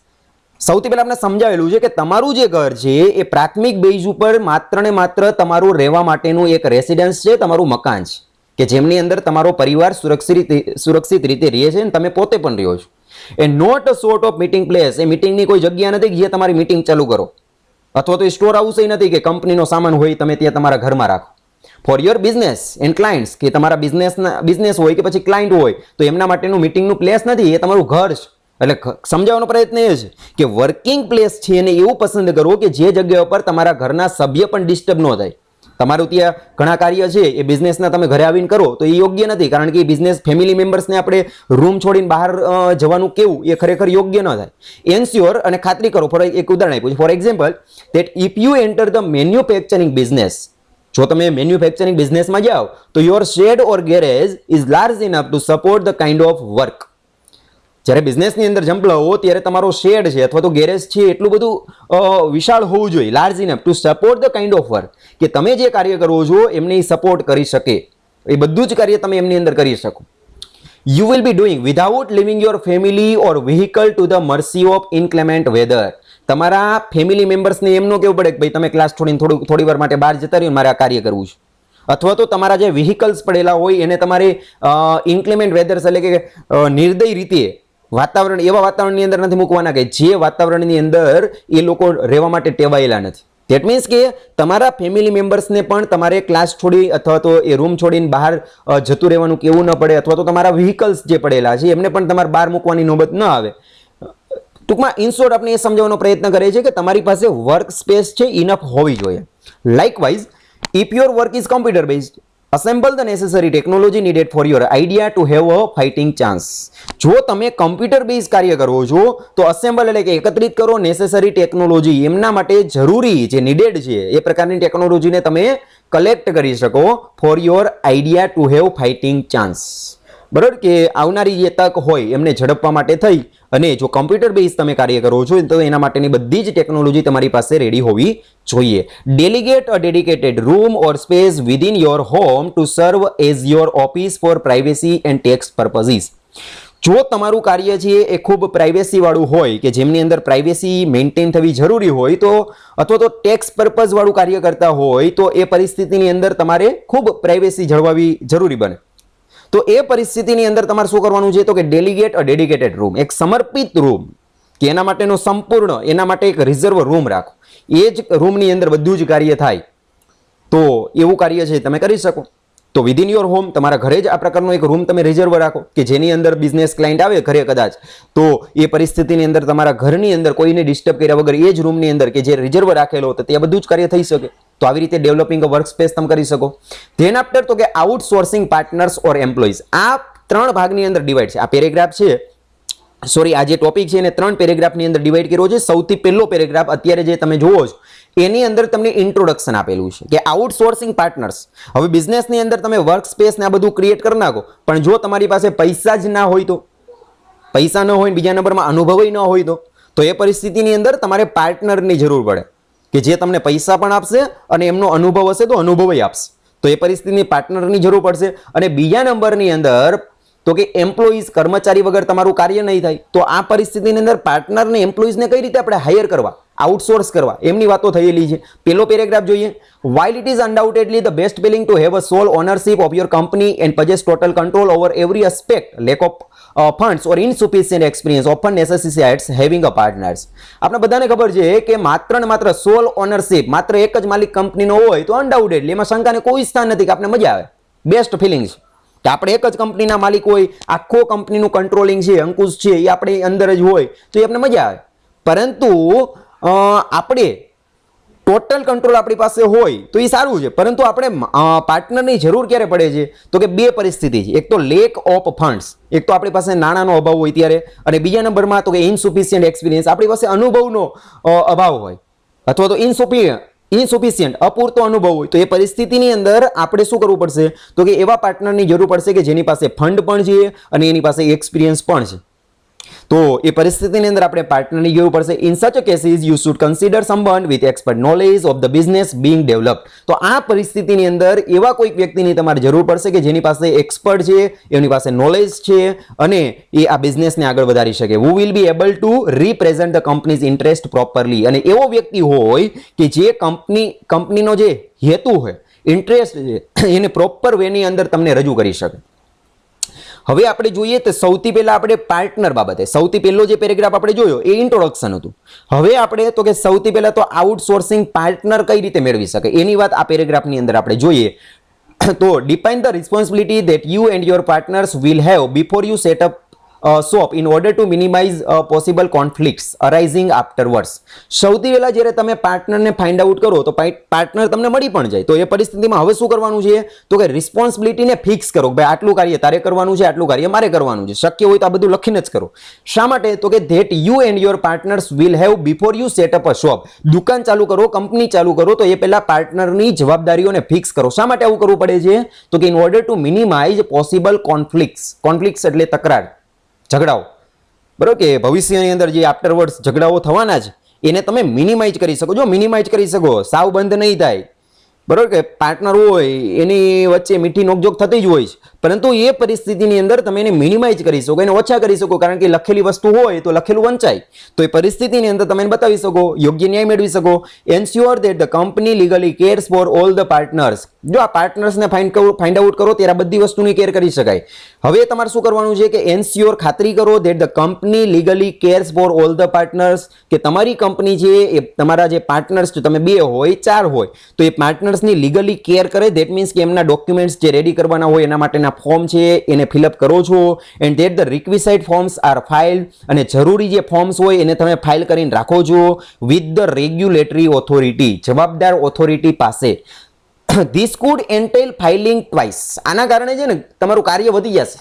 સૌથી પહેલા આપણે સમજાવેલું છે કે તમારું જે ઘર છે એ પ્રાથમિક બેઝ ઉપર માત્ર ને માત્ર તમારું રહેવા માટેનું એક રેસિડન્સ છે, તમારું મકાન છે કે જેમની અંદર તમારો પરિવાર સુરક્ષિત રીતે રહે છે અને તમે પોતે પણ રહ્યો છો. એ not a sort of meeting place, એ મીટિંગની કોઈ જગ્યા નથી જે તમારી મીટિંગ ચાલુ કરો, અથવા તો એ સ્ટોર હાઉસ નથી કે કંપનીનો સામાન હોય તમે ત્યાં તમારા ઘરમાં રાખો. Four your business and clients, કે તમારા બિઝનેસ હોય કે પછી ક્લાયન્ટ હોય તો એમના માટેનું મીટિંગનું પ્લેસ નથી, એ તમારું ઘર છે. એટલે સમજાવવાનો પ્રયત્ન એ છે કે વર્કિંગ પ્લેસ છે એને એવું પસંદ કરો કે જે જગ્યા ઉપર તમારા ઘરના સભ્ય પણ ડિસ્ટર્બ ન થાય. તમારું ત્યાં ઘણા કાર્ય છે એ બિઝનેસના તમે ઘરે આવીને કરો તો એ યોગ્ય નથી, કારણ કે બિઝનેસ ફેમિલી મેમ્બર્સને આપણે રૂમ છોડીને બહાર જવાનું કેવું એ ખરેખર યોગ્ય ન થાય. એન્શ્યોર અને ખાતરી કરો. ફોર એક ઉદાહરણ આપ્યું, for example that if you enter the manufacturing business, જો તમે મેન્યુફેક્ચરિંગ બિઝનેસમાં જાઓ તો your shed or garage is large enough to support the kind of work. જ્યારે બિઝનેસની અંદર જંપલાવો ત્યારે તમારો શેડ છે અથવા તો ગેરેજ છે એટલું બધું વિશાળ હોવું જોઈએ, large enough to support the kind of work, કે તમે જે કાર્ય કરો છો એમને સપોર્ટ કરી શકે, એ બધું જ કાર્ય તમે એમની અંદર કરી શકો. You will be doing without leaving your family or vehicle to the mercy of inclement weather. તમારા ફેમિલી મેમ્બર્સને એમ ન કહેવું પડે કે ભાઈ તમે ક્લાસ છોડીને થોડી વાર માટે બહાર જતા રહ્યો, મારે આ કાર્ય કરવું છે. અથવા તો તમારા જે વ્હીકલ્સ પડેલા હોય એને તમારે ઇન્ક્લેમેન્ટ વેધર્સ એટલે કે નિર્દય રીતે વાતાવરણ, એવા વાતાવરણની અંદર નથી મૂકવાના કે જે વાતાવરણની અંદર એ લોકો રહેવા માટે ટેવાયેલા નથી. ધેટ મીન્સ કે તમારા ફેમિલી મેમ્બર્સને પણ તમારે ક્લાસ છોડી અથવા તો એ રૂમ છોડીને બહાર જતું રહેવાનું કેવું ન પડે, અથવા તો તમારા વ્હીકલ્સ જે પડેલા છે એમને પણ તમારે બહાર મૂકવાની નોબત ન આવે. ટૂંકમાં ઇન શોર્ટ આપણે એ સમજાવવાનો પ્રયત્ન કરીએ છીએ કે તમારી પાસે વર્ક સ્પેસ છે ઇનફ હોવી જોઈએ. Likewise if your work is computer based, assemble the necessary technology needed for your idea to have a fighting chance. જો તમે કમ્પ્યુટર બેઝ કાર્ય કરો છો તો અસેમ્બલ એટલે કે એકત્રિત કરો નેસેસરી ટેકનોલોજી, એમના માટે જરૂરી જે નીડેડ છે એ પ્રકારની ટેકનોલોજીને તમે કલેક્ટ કરી શકો for your idea to have fighting chance. બરાબર કે આવનારી જે તક હોય એમને ઝડપવા માટે થઈ અને જો કમ્પ્યુટર બેઝ તમે કાર્ય કરો છો તો એના માટેની બધી જ ટેકનોલોજી તમારી પાસે રેડી હોવી જોઈએ. Delegate a dedicated room or space within your home to serve as your office for privacy and tax purposes. જો તમારું કાર્ય છે એ ખૂબ પ્રાઇવેસી વાળું હોય કે જેમની અંદર પ્રાઇવેસી મેન્ટેન થવી જરૂરી હોય તો અથવા તો ટેક્સ પર્પઝ વાળું કાર્ય કરતા હોય તો એ પરિસ્થિતિની અંદર તમારે ખૂબ પ્રાઇવેસી જળવાવી જરૂરી બને. તો એ પરિસ્થિતિની અંદર તમારે શું કરવાનું છે તો કે ડેલિગેટ અ ડેડિકેટેડ રૂમ, એક સમર્પિત રૂમ કે એના માટેનો સંપૂર્ણ એના માટે એક રિઝર્વ રૂમ રાખો. એ જ રૂમની અંદર બધું જ કાર્ય થાય તો એવું કાર્ય છે તમે કરી શકો. તો વિધિન યોર હોમ તમારા ઘરે જ આ પ્રકારનો એક રૂમ તમે રિઝર્વ રાખો કે જેની અંદર બિઝનેસ ક્લાયન્ટ આવે ઘરે કદાચ તો એ પરિસ્થિતિની અંદર તમારા ઘરની અંદર કોઈને ડિસ્ટર્બ કર્યા વગર એ જ રૂમની અંદર કે જે રિઝર્વ રાખેલો હતો ત્યાં બધું જ કાર્ય થઈ શકે. તો આવી રીતે ડેવલપિંગ અ વર્ક સ્પેસ તમે કરી શકો. ધેન આફ્ટર તો કે આઉટસોર્સિંગ પાર્ટનર્સ ઓર એમ્પ્લોઈઝ. આ 3 ભાગની અંદર ડિવાઈડ છે. આ પેરેગ્રાફ છે સોરી આ જે ટોપિક છે એને 3 પેરેગ્રાફની અંદર ડિવાઈડ કર્યો છે. સૌથી પહેલો પેરેગ્રાફ અત્યારે જે તમે જોવો છો એની અંદર તમને ઇન્ટ્રોડક્શન આપેલું છે કે આઉટસોર્સિંગ પાર્ટનર્સ. હવે બિઝનેસની અંદર તમે વર્ક સ્પેસ ને આ બધું ક્રિએટ કરી નાખો પણ જો તમારી પાસે પૈસા જ ના હોય તો, પૈસા ન હોય બીજા નંબરમાં અનુભવ ન હોય તો એ પરિસ્થિતિની અંદર તમારે પાર્ટનરની જરૂર પડે કે જે તમને પૈસા પણ આપશે અને એમનો અનુભવ હશે તો અનુભવય આપશે. તો એ પરિસ્થિતિની પાર્ટનરની જરૂર પડશે. અને બીજા નંબરની અંદર તો કે એમ્પ્લોઈઝ, કર્મચારી વગર તમારું કાર્ય નહીં થાય. તો આ પરિસ્થિતિની અંદર પાર્ટનરને એમ્પ્લોઈઝને કઈ રીતે આપણે હાયર કરવા, આઉટસોર્સ કરવા એમની વાતો થયેલી છે. પેલો પેરેગ્રાફ જોઈએ. while it is undoubtedly the best feeling to have a sole ownership of your company and possess total control over every aspect, lack of funds or insufficient experience often necessitates having a partners. આપણે બધાને ખબર છે કે માત્ર ને માત્ર સોલ ownership, માત્ર એક જ માલિક કંપનીનો હોય તો અનડાઉટેડલી એમાં શંકાને કોઈ સ્થાન નથી કે આપણે મજા આવે, બેસ્ટ ફિલિંગ છે કે આપણે એક જ કંપનીના માલિક હોય, આખો કંપનીનું કંટ્રોલિંગ છે, અંકુશ છે એ આપણી અંદર જ હોય તો એ આપણે મજા આવે. પરંતુ આપણે ટોટલ કંટ્રોલ આપણી પાસે હોય તો એ સારું છે, પરંતુ આપણે પાર્ટનરની જરૂર ક્યારે પડે છે તો કે બે પરિસ્થિતિ છે. એક તો લેક ઓફ ફંડ્સ, એક તો આપણી પાસે નાણાંનો અભાવ હોય ત્યારે, અને બીજા નંબરમાં તો કે ઇનસુફિશિયન્ટ એક્સપિરિયન્સ, આપણી પાસે અનુભવનો અભાવ હોય અથવા તો ઇનસુફિશિયન્ટ અપૂરતો અનુભવ હોય. તો એ પરિસ્થિતિની અંદર આપણે શું કરવું પડશે તો કે એવા પાર્ટનરની જરૂર પડશે કે જેની પાસે ફંડ પણ છે અને એની પાસે એક્સપિરિયન્સ પણ છે. તો એ પરિસ્થિતિની અંદર આપણે પાર્ટનરની જરૂર પડશે. In such cases you should consider someone with expert knowledge of the business being developed. તો આ પરિસ્થિતિની અંદર એવા કોઈક વ્યક્તિની તમારે જરૂર પડશે કે જેની પાસે એક્સપર્ટ છે, એની પાસે નોલેજ છે અને એ આ બિઝનેસને આગળ વધારી શકે. Who will be able two represent the companies interest properly. અને એવો વ્યક્તિ હોય કે જે કંપનીનો જે હેતુ હોય, ઇન્ટરેસ્ટ છે એને પ્રોપર વેની અંદર તમને રજૂ કરી શકે. હવે આપણે જોઈએ તો સૌથી પહેલા આપણે પાર્ટનર બાબતે સૌથી પહેલો જે પેરેગ્રાફ આપણે જોયો એ ઇન્ટ્રોડક્શન હતું. હવે આપણે તો કે સૌથી પહેલા તો આઉટસોર્સિંગ પાર્ટનર કઈ રીતે મેળવી શકે એની વાત આ પેરેગ્રાફની અંદર આપણે જોઈએ. તો define the responsibility that you and your partners will have before you set up shop in order to minimize possible conflicts arising afterwards. સૌથી પહેલા જ્યારે તમે પાર્ટનરને ફાઇન્ડ આઉટ કરો તો પાર્ટનર તમને મળી પણ જાય તો એ પરિસ્થિતિમાં હવે શું કરવાનું છે તો કે રિસ્પોન્સિબિલિટીને ફિક્સ કરો કે ભાઈ આટલું કાર્ય તારે કરવાનું છે, આટલું કાર્ય મારે કરવાનું છે. શક્ય હોય તો આ બધું લખીને જ કરો. શા માટે તો કે that you and your partners will have before you set up a shop. દુકાન ચાલુ કરો, કંપની ચાલુ કરો તો એ પહેલા પાર્ટનરની જવાબદારીઓને ફિક્સ કરો. શા માટે આવું કરવું પડે છે તો કે in order two minimise possible conflicts એટલે તકરાર, ઝઘડાઓ, બરોબર કે ભવિષ્યની અંદર જે આફ્ટરવર્ડ્સ ઝઘડાઓ થવાના છે એને તમે મિનિમાઇઝ કરી શકો. જો મિનિમાઇઝ કરી શકો, સાવ બંધ નહીં થાય, બરોબર કે પાર્ટનર હોય એની વચ્ચે મીઠી નોકઝોક થતી જ હોય છે, પરંતુ એ પરિસ્થિતિની અંદર તમે એને મિનિમાઇઝ કરી શકો, એને ઓછા કરી શકો, કારણ કે લખેલી વસ્તુ હોય તો લખેલું વંચાય. તો એ પરિસ્થિતિની અંદર તમે બતાવી શકો, યોગ્ય ન્યાય મેળવી શકો. Ensure that the company legally cares for all the partners. જો આ પાર્ટનર્સને ફાઇન્ડ આઉટ કરો ત્યારે બધી વસ્તુની કેર કરી શકાય. હવે તમારે શું કરવાનું છે કે એન્શ્યોર ખાતરી કરો that the company legally cares for all the partners, કે તમારી કંપની છે એ તમારા જે પાર્ટનર્સ છે, તમે 2 હોય 4 હોય તો એ પાર્ટનર્સની લીગલી કેર કરે. ધેટ મીન્સ કે એમના ડોક્યુમેન્ટ્સ જે રેડી કરવાના હોય એના માટેના ફોર્મ છે એને ફિલઅપ કરો છો. And that the requisite forms are filed, અને જરૂરી જે ફોર્મ્સ હોય એને તમે ફાઇલ કરીને રાખો છો વિથ ધ રેગ્યુલેટરી ઓથોરિટી, જવાબદાર ઓથોરિટી પાસે. This could entail filing twice. આના કારણે છે ને તમારું કાર્ય વધી જશે,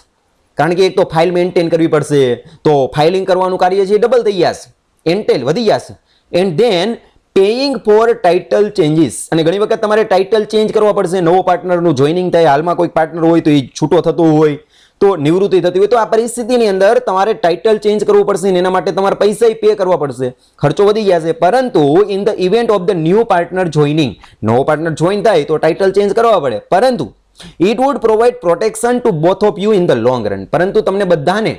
કારણ કે એક તો ફાઇલ મેન્ટેન કરવી પડશે, તો ફાઇલિંગ કરવાનું કાર્ય છે ડબલ થઈ જશે, એન્ટેલ વધી જશે. And then paying for title changes, અને ઘણી વખત તમારે ટાઇટલ ચેન્જ કરવા પડશે, નવો પાર્ટનરનું જોઈનિંગ થાય, હાલમાં કોઈ પાર્ટનર હોય તો એ છૂટો થતો હોય, તો નિવૃત્તિ થતી હોય, તો આ પરિસ્થિતિની અંદર તમારે ટાઇટલ ચેન્જ કરવું પડશે અને એના માટે તમારે પૈસા પે કરવા પડશે, ખર્ચો વધી જશે. પરંતુ in the event of the new partner joining, નવો પાર્ટનર જોઈન થાય તો ટાઇટલ ચેન્જ કરવા પડે, પરંતુ it would provide protection two both of you in the long run. પરંતુ તમને બધાને,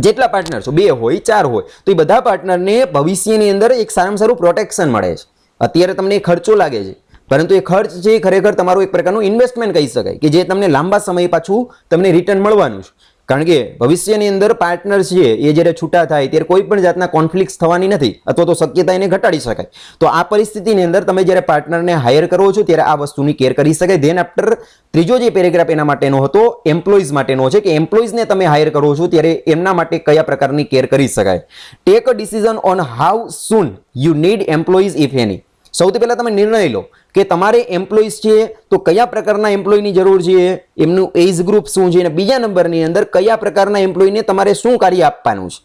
જેટલા પાર્ટનર છો, 2 હોય 4 હોય, તો એ બધા પાર્ટનરને ભવિષ્યની અંદર એક સારામાં સારું પ્રોટેક્શન મળે છે. અત્યારે તમને ખર્ચો લાગે છે, પરંતુ એ ખર્ચ છે ખરેખર તમારું એક પ્રકારનું ઇન્વેસ્ટમેન્ટ કહી શકાય, કે જે તમને લાંબા સમય પાછું તમને રિટર્ન મળવાનું છે. કારણ કે ભવિષ્યની અંદર પાર્ટનર છે એ જ્યારે છૂટા થાય ત્યારે કોઈ પણ જાતના કોન્ફ્લિક્ટ થવાની નથી, અથવા તો શક્યતા એને ઘટાડી શકાય. તો આ પરિસ્થિતિની અંદર તમે જ્યારે પાર્ટનરને હાયર કરો છો ત્યારે આ વસ્તુની કેર કરી શકાય. ધેન આફ્ટર ત્રીજો જે પેરેગ્રાફ એના માટેનો હતો એમ્પ્લોઈઝ માટેનો છે, કે એમ્પ્લોઈઝને તમે હાયર કરો છો ત્યારે એમના માટે કયા પ્રકારની કેર કરી શકાય. Take a decision on how soon you need employees if એની. સૌથી પહેલા તમે નિર્ણય લો કે તમારે એમ્પ્લોઈઝ છે તો કયા પ્રકારના એમ્પ્લોયની જરૂર છે, એમનું એજ ગ્રુપ શું છે, અને બીજા નંબરની અંદર કયા પ્રકારના એમ્પ્લોયને તમારે શું કાર્ય આપવાનું છે.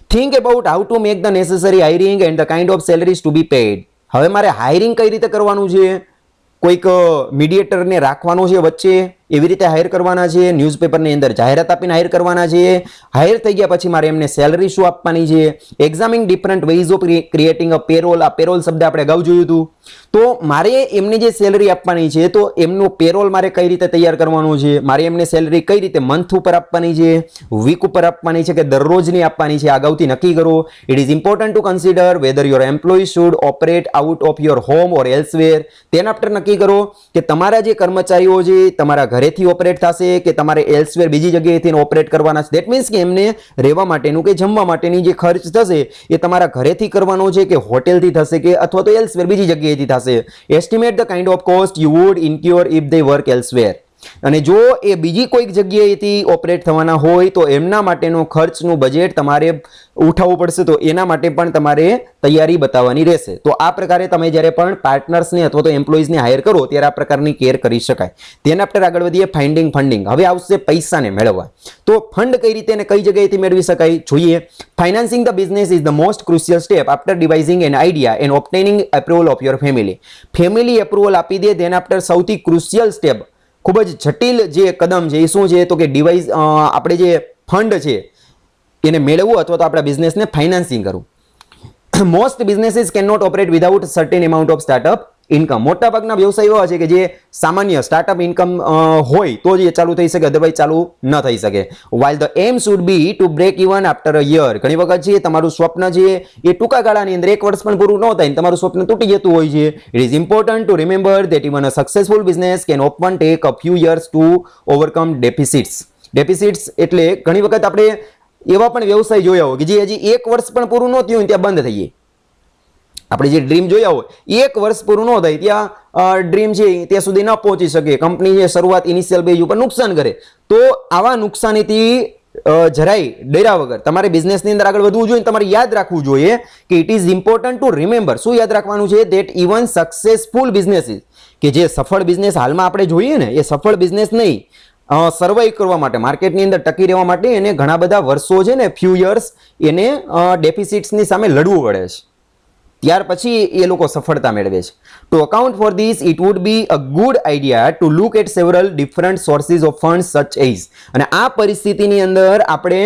Think about how to make the necessary hiring and the kind of salaries to be paid. હવે મારે હાયરિંગ કઈ રીતે કરવાનું છે, કોઈક મીડિયેટરને રાખવાનો છે વચ્ચે, એવી રીતે હાયર કરવાના છે, ન્યૂઝપેપરની અંદર જાહેરાત આપીને હાયર કરવાના છે, હાયર થઈ ગયા પછી મારે એમને સેલરી શું આપવાની છે, examining different ways of creating a payroll. આ પેરોલ શબ્દ આપણે અગાઉ જોયું હતું. તો મારે એમને જે સેલરી આપવાની છે, તો એમનું પેરોલ મારે કઈ રીતે તૈયાર કરવાનું છે, મારે એમને સેલરી કઈ રીતે મંથ ઉપર આપવાની છે, વીક ઉપર આપવાની છે કે દરરોજની આપવાની છે, અગાઉથી નક્કી કરો. It is important to consider whether your employ should operate out of your home or elsewhere. Then after નક્કી કરો કે તમારા જે કર્મચારીઓ છે તમારા ઘરેથી ઓપરેટ થશે કે તમારે એલ્સવેર બીજી જગ્યાએથી ઓપરેટ કરવાના છે. દેટ મીન્સ કે એમને રહેવા માટેનું કે જમવા માટેની જે ખર્ચ થશે એ તમારા ઘરેથી કરવાનો છે કે હોટેલથી થશે કે અથવા તો એલ્સવેર બીજી જગ્યાએથી થશે. Estimate the kind of cost you would incur if they work elsewhere. અને જો એ બીજી કોઈક જગ્યાએથી ઓપરેટ થવાના હોય તો એમના માટેનો ખર્ચનું બજેટ તમારે ઉઠાવવું પડશે, તો એના માટે પણ તમારે તૈયારી બતાવવાની રહેશે. તો આ પ્રકારે તમે જ્યારે પણ પાર્ટનર્સને અથવા તો એમ્પ્લોઈઝને હાયર કરો ત્યારે આ પ્રકારની કેર કરી શકાય. તેના આફ્ટર આગળ વધીએ ફાઇન્ડિંગ ફંડિંગ. હવે આવશે પૈસાને મેળવવા. તો ફંડ કઈ રીતે અને કઈ જગ્યાએથી મેળવી શકાય જોઈએ. Financing the business is the most crucial step after devising an idea and obtaining approval of your family. Family approval આપી દે તેના આફ્ટર સૌથી ક્રુશિયલ સ્ટેપ, ખૂબ જ જટિલ જે કદમ છે એ શું છે, તો કે ડિવાઇઝ આપણે જે ફંડ છે એને મેળવવું અથવા તો આપણા બિઝનેસને ફાઇનાન્સિંગ કરવું. Most businesses can not operate without certain amount of startup income. મોટાભાગના વ્યવસાય એવા છે કે જે સામાન્ય સ્ટાર્ટઅપ ઇન્કમ હોય તો જ એ ચાલુ થઈ શકે, અધરવાઇઝ ચાલુ ન થઈ શકે. While the aim should be to break even after a year. ઘણી વખત છે તમારું સ્વપ્ન છે એ ટૂંકા ગાળાની અંદર 1 વર્ષ પણ પૂરું ન થાય, તમારું સ્વપ્ન તૂટી જતું હોય છે. It is important to remember that even a successful business can often take a few years to overcome deficits. Deficits એટલે ઘણી વખત આપણે એવા પણ વ્યવસાય જોયા હોય કે જે હજી 1 વર્ષ પણ પૂરું ન થયું હોય ત્યાં બંધ થઈ જાય. આપણે જે ડ્રીમ જોયા હોય 1 વર્ષ પૂરું ન થાય ત્યાં ડ્રીમ છે ત્યાં સુધી ન પહોંચી શકે, કંપની છે શરૂઆત ઇનિશિયલ બેઝ ઉપર નુકસાન કરે. તો આવા નુકસાનીથી જરાય ડર્યા વગર તમારે બિઝનેસની અંદર આગળ વધવું જોઈએ. તમારે યાદ રાખવું જોઈએ કે it is important to remember. શું યાદ રાખવાનું છે? ધેટ ઇવન સક્સેસફુલ બિઝનેસીસ, કે જે સફળ બિઝનેસ હાલમાં આપણે જોઈએ ને એ સફળ બિઝનેસ નહીં, સર્વાઈવ કરવા માટે, માર્કેટની અંદર ટકી રહેવા માટે એને ઘણા બધા વર્ષો છે ને, ફ્યુ યર્સ એને ડેફિસિટ્સની સામે લડવું પડે છે, ત્યાર પછી એ લોકો સફળતા મેળવે છે. To account for this it would be a good idea to look at several different sources of fund such as. અને આ પરિસ્થિતિની અંદર આપણે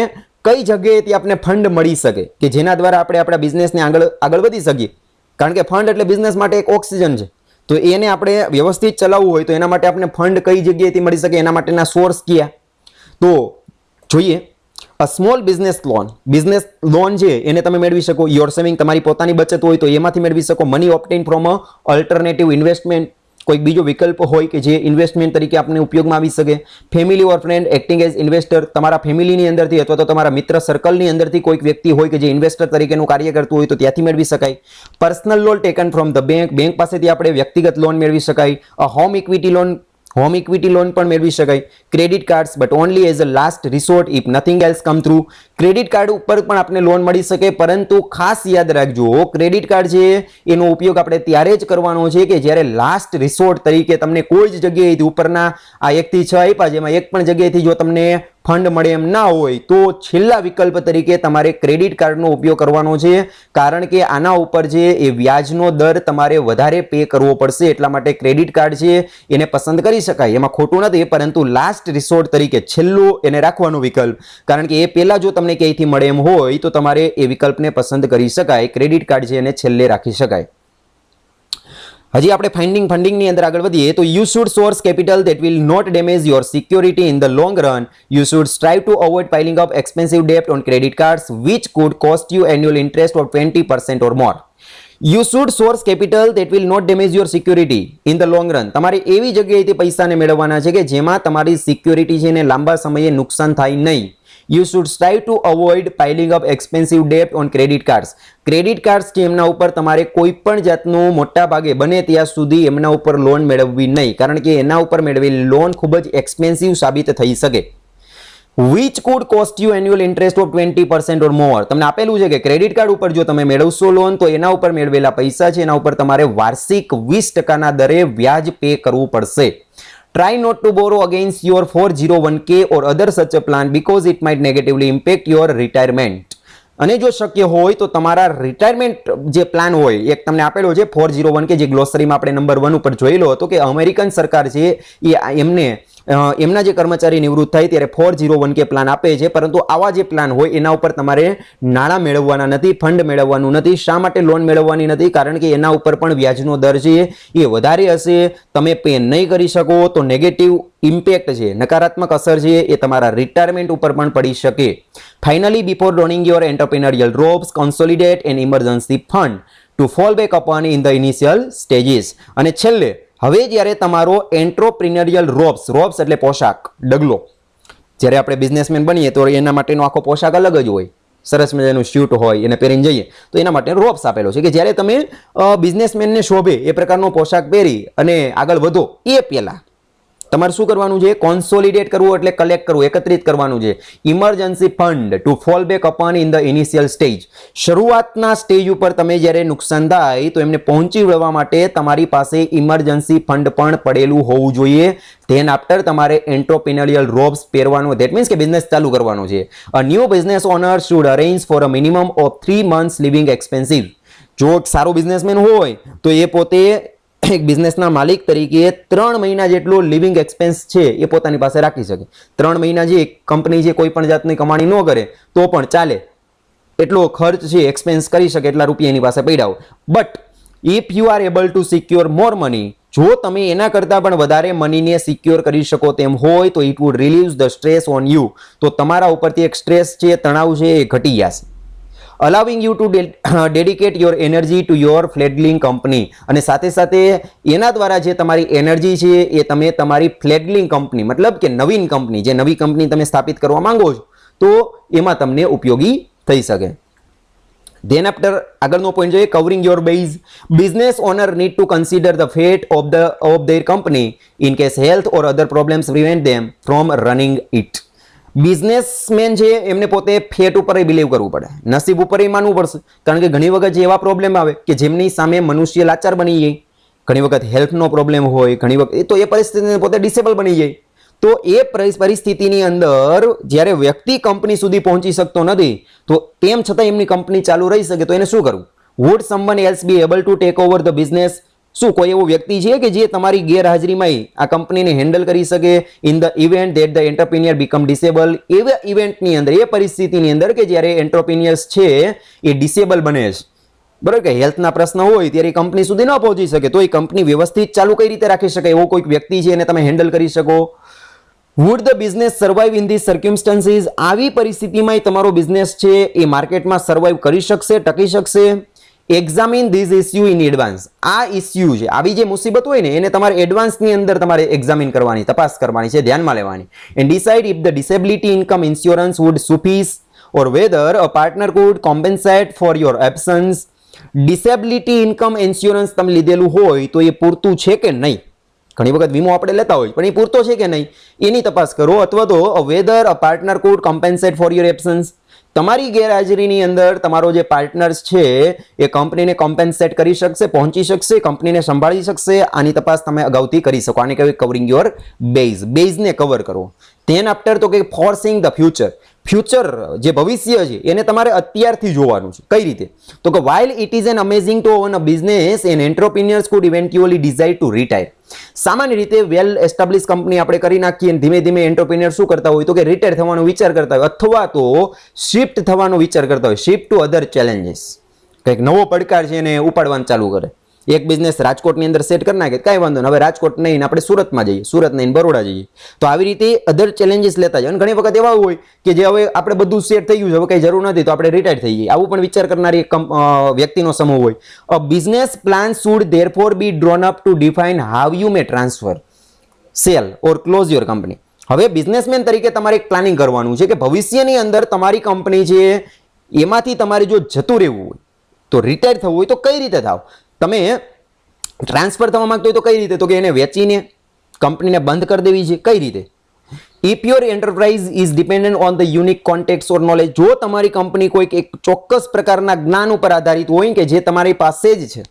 કઈ જગ્યાએથી આપણે ફંડ મળી શકે કે જેના દ્વારા આપણે આપણા બિઝનેસને આગળ વધી શકીએ. કારણ કે ફંડ એટલે બિઝનેસ માટે એક ઓક્સિજન છે, તો એને આપણે વ્યવસ્થિત ચલાવવું હોય તો એના માટે આપણે ફંડ કઈ જગ્યાએથી મળી શકે, એના માટેના સોર્સ કયા. તો જોઈએ અ small business loan. Business loan છે એને તમે મેળવી શકો. યોર સેવિંગ, તમારી પોતાની બચત હોય તો એમાંથી મેળવી શકો. Money obtain from a alternative investment, કોઈક બીજો વિકલ્પ હોય કે જે ઇન્વેસ્ટમેન્ટ તરીકે આપણે ઉપયોગમાં આવી શકે. ફેમિલી ઓર ફ્રેન્ડ એક્ટિંગ એઝ ઇન્વેસ્ટર, તમારા ફેમિલીની અંદરથી અથવા તો તમારા મિત્ર સર્કલની અંદરથી કોઈક વ્યક્તિ હોય કે જે ઇન્વેસ્ટર તરીકેનું કાર્ય કરતું હોય તો ત્યાંથી મેળવી શકાય. Personal loan taken from the bank, bank પાસેથી આપણે વ્યક્તિગત લોન મેળવી શકાય. A home equity loan, home equity loan પણ મેળવી શકાય. Credit cards but only as a last resort if nothing else come through, credit card ઉપર પણ આપણે લોન મળી શકે, પરંતુ ખાસ યાદ રાખજો ક્રેડિટ કાર્ડ છે એનો ઉપયોગ આપણે ત્યારે જ કરવાનો છે કે જ્યારે લાસ્ટ રિસોર્ટ તરીકે તમને કોઈ જ જગ્યાએથી ઉપરના આ 1 થી 6 આપ્યા જેમાં એક પણ જગ્યાએથી જો તમને ફંડ મળે એમ ના હોય તો છેલ્લા વિકલ્પ તરીકે તમારે ક્રેડિટ કાર્ડનો ઉપયોગ કરવાનો છે, કારણ કે આના ઉપર છે એ વ્યાજનો દર તમારે વધારે પે કરવો પડશે, એટલા માટે ક્રેડિટ કાર્ડ છે એને પસંદ કરી શકાય, એમાં ખોટું નથી, પરંતુ લાસ્ટ રિસોર્ટ તરીકે છેલ્લો એને રાખવાનો વિકલ્પ, કારણ કે એ પહેલા જો તમને ક્યાંયથી મળે એમ હોય તો તમારે એ વિકલ્પને પસંદ કરી શકાય, ક્રેડિટ કાર્ડ છે એને છેલ્લે રાખી શકાય. હજી આપણે ફાઇન્ડિંગ ફંડિંગની અંદર આગળ વધીએ તો you should source capital that will not damage your security in the long run. You should strive to avoid piling up expensive debt on credit cards which could cost you annual interest of 20% or more. You should source capital that will not damage your security in the long run. તમારે એવી જગ્યાએથી પૈસાને મેળવવાના છે કે જેમાં તમારી security છે એને લાંબા સમયે નુકસાન થાય નહીં. You should strive to avoid piling up expensive debt on credit cards. Credit cards છે એમના ઉપર તમારે કોઈ પણ જાતનું મોટા ભાગે બને ત્યાં સુધી એમના ઉપર લોન મેળવવી નહીં, કારણ કે એના ઉપર મેળવેલી લોન ખૂબ જ એક્સપેન્સિવ સાબિત થઈ શકે. Which could cost you annual interest of 20% or more. તમને આપેલું છે કે ક્રેડિટ કાર્ડ ઉપર જો તમે મેળવશો લોન તો એના ઉપર મેળવેલા પૈસા છે એના ઉપર તમારે વાર્ષિક 20% દરે વ્યાજ પે કરવું પડશે. Try not to borrow against your 401k or other such a plan because it might negatively impact your retirement. અને જો શક્ય હોય તો તમારા રિટાયરમેન્ટ જે પ્લાન હોય, એક તમને આપેલો છે 401k જે ગ્લોસરીમાં આપણે નંબર 1 ઉપર જોયેલો હતો કે અમેરિકન સરકાર છે એ એમને એમના જે કર્મચારી નિવૃત્ત થાય ત્યારે 401k પ્લાન આપે છે, પરંતુ આવા જે પ્લાન હોય એના ઉપર તમારે નાણાં મેળવવાના નથી, ફંડ મેળવવાનું નથી. શા માટે લોન મેળવવાની નથી? કારણ કે એના ઉપર પણ વ્યાજનો દર છે એ વધારે હશે, તમે પે નહીં કરી શકો તો નેગેટિવ ઇમ્પેક્ટ છે, નકારાત્મક અસર છે એ તમારા રિટાયરમેન્ટ ઉપર પણ પડી શકે. Finally before donning your entrepreneurial robes consolidate an emergency fund to fall back upon in the initial stages. અને છેલ્લે હવે જ્યારે તમારો એન્ટરપ્રિન્યોરિયલ રોબ્સ એટલે પોશાક, ડગલો, જ્યારે આપણે બિઝનેસમેન બનીએ તો એના માટેનો આખો પોશાક અલગ જ હોય, સરસ મજાનું સ્યુટ હોય એને પહેરીને જઈએ તો એના માટે રોબ્સ આપેલો છે કે જ્યારે તમે બિઝનેસમેનને શોભે એ પ્રકારનો પોશાક પહેરી અને આગળ વધો એ પહેલા તમારે શું કરવાનું છે? કોન્સોલિડેટ કરવું એટલે કલેક્ટ કરવું, એકત્રિત કરવાનું છે. Emergency fund to fall back upon in the initial stage. શરૂઆતના સ્ટેજ ઉપર તમે જ્યારે નુકસાન થાય તો એમને પહોંચી વળવા માટે તમારી પાસે ઇમરજન્સી ફંડ પણ પડેલું હોવું જોઈએ. ધેન આફ્ટર તમારે એન્ટરપ્રિન્યોરિયલ રોબ્સ પહેરવાનો, ધેટ મીન્સ કે બિઝનેસ ચાલુ કરવાનો છે. A new business owner should arrange for a minimum of 3 months living expensive. જો સારો બિઝનેસમેન હોય તો એ પોતે એક બિઝનેસના માલિક તરીકે 3 મહિના જેટલો લિવિંગ એક્સપેન્સ છે એ પોતાની પાસે રાખી શકે. 3 મહિના જે કંપની જે કોઈ પણ જાતની કમાણી ન કરે તો પણ ચાલે, એટલો ખર્ચ છે એક્સપેન્સ કરી શકે, એટલા રૂપિયા એની પાસે પડ્યા હોય. But if you are able to secure more money, જો તમે એના કરતાં પણ વધારે મનીને સિક્યોર કરી શકો તેમ હોય તો it would relieve the stress on you. તો તમારા ઉપરથી એક સ્ટ્રેસ છે, તણાવ છે એ ઘટી જશે. allowing you to dedicate your energy to your fledgling company. અને સાથે સાથે એના દ્વારા જે તમારી એનર્જી છે એ તમે તમારી ફ્લેગલિંગ કંપની, મતલબ કે નવીન કંપની, જે નવી કંપની તમે સ્થાપિત કરવા માંગો છો તો એમાં તમને ઉપયોગી થઈ શકે. ધેન આફ્ટર આગળનો પોઈન્ટ જોઈએ, covering your base. Business owner need to consider the fat of their company in case health or other problems prevent them from running it. Businessman છે એમને પોતે ફેટ ઉપર બિલીવ કરવું પડે, નસીબ ઉપર માનવું પડશે, કારણ કે ઘણી વખત એવા પ્રોબ્લેમ આવે કે જેમની સામે મનુષ્ય લાચાર બની જાય, ઘણી વખત હેલ્થનો પ્રોબ્લેમ હોય, ઘણી વખત તો એ પરિસ્થિતિને પોતે ડિસેબલ બની જાય. તો એ પરિસ્થિતિની અંદર જ્યારે વ્યક્તિ કંપની સુધી પહોંચી શકતો નથી તો તેમ છતાં એમની કંપની ચાલુ રહી શકે તો એને શું કરવું? Would someone else be able to take over the business. શું કોઈ એવો વ્યક્તિ છે કે જે તમારી ગેરહાજરીમાં આ કંપનીને હેન્ડલ કરી શકે? In the event that the entrepreneur become disable. એવા ઇવેન્ટની અંદર, એ પરિસ્થિતિની અંદર કે જ્યારે એન્ટરપ્રિન્યોર્સ છે એ ડિસેબલ બને છે, બરાબર, કે હેલ્થના પ્રશ્ન હોય ત્યારે કંપની સુધી ન પહોંચી શકે તો એ કંપની વ્યવસ્થિત ચાલુ કઈ રીતે રાખી શકે? એવો કોઈક વ્યક્તિ છે એને તમે હેન્ડલ કરી શકો. Would the business survive in this circumstances. આવી પરિસ્થિતિમાં તમારો બિઝનેસ છે એ માર્કેટમાં સર્વાઈવ કરી શકશે, ટકી શકશે. Examine this issue in advance. આ ઇસ્યુ છે, આવી જે મુસીબત હોય ને એને તમારે એડવાન્સની અંદર તમારે એક્ઝામિન કરવાની, તપાસ કરવાની છે, ધ્યાનમાં લેવાની. And decide if the disability income insurance would suffice or whether a partner could compensate for your absence. Disability income insurance તમે લીધેલું હોય તો એ પૂરતું છે કે નહીં? ઘણી વખત વીમો આપણે લેતા હોય પણ એ પૂરતો છે કે નહીં એની તપાસ કરો. અથવા તો whether a partner could compensate for your absence, તમારી ગેરહાજરીની અંદર તમારો જે પાર્ટનર્સ છે એ કંપનીને કોમ્પેન્સેટ કરી શકશે, પહોંચી શકશે, કંપનીને સંભાળી શકશે. આની તપાસ તમે અગાઉથી કરી શકો. આને કહેવાય કવરિંગ યોર બેઝને કવર કરો. ધેન આફ્ટર તો કે ફોર્સિંગ ધ ફ્યુચર જે ભવિષ્ય છે એને તમારે અત્યારથી જોવાનું છે. કઈ રીતે? તો કે while it is an amazing to own a business, an entrepreneurs could eventually decide to retire. સામાન્ય રીતે વેલ એસ્ટાબ્લિશ કંપની આપણે કરી નાખીએ અને ધીમે ધીમે એન્ટરપ્રિન્યોર શું કરતા હોય તો કે રિટાયર થવાનો વિચાર કરતા હોય અથવા તો શિફ્ટ થવાનો વિચાર કરતા હોય, શિફ્ટ ટુ અધર ચેલેન્જીસ. કંઈક નવો પડકાર છે એને ઉપાડવાનું ચાલુ કરે. એક બિઝનેસ રાજકોટની અંદર સેટ કરી નાખે, કાંઈ વાંધો નહીં, હવે રાજકોટ નહીં આપણે સુરતમાં જઈએ, સુરત નહીં બરોડા જઈએ. તો આવી રીતે અધર ચેલેન્જીસ લેતા જાય. અને ઘણી વખત એવા હોય કે જે હવે આપણે બધું સેટ થઈ ગયું છે, હવે કંઈ જરૂર નથી તો આપણે રિટાયર થઈ જઈએ. આવું પણ વિચાર કરનારી એક વ્યક્તિનો સમૂહ હોય. A business plan should therefore be drawn up to define how you may transfer, sell or close your company. હવે બિઝનેસમેન તરીકે તમારે એક પ્લાનિંગ કરવાનું છે કે ભવિષ્યની અંદર તમારી કંપની છે એમાંથી તમારે જો જતું રહેવું હોય તો રિટાયર થવું હોય તો કઈ રીતે થાવ, તમે ટ્રાન્સફર થવા માંગતો હોય તો કઈ રીતે, તો કે એને વેચીને કંપનીને બંધ કરી દેવી છે, કઈ રીતે. If your enterprise is dependent on the unique contact or knowledge, જો તમારી કંપની કોઈક એક ચોક્કસ પ્રકારના જ્ઞાન ઉપર આધારિત હોય કે જે તમારી પાસે જ છે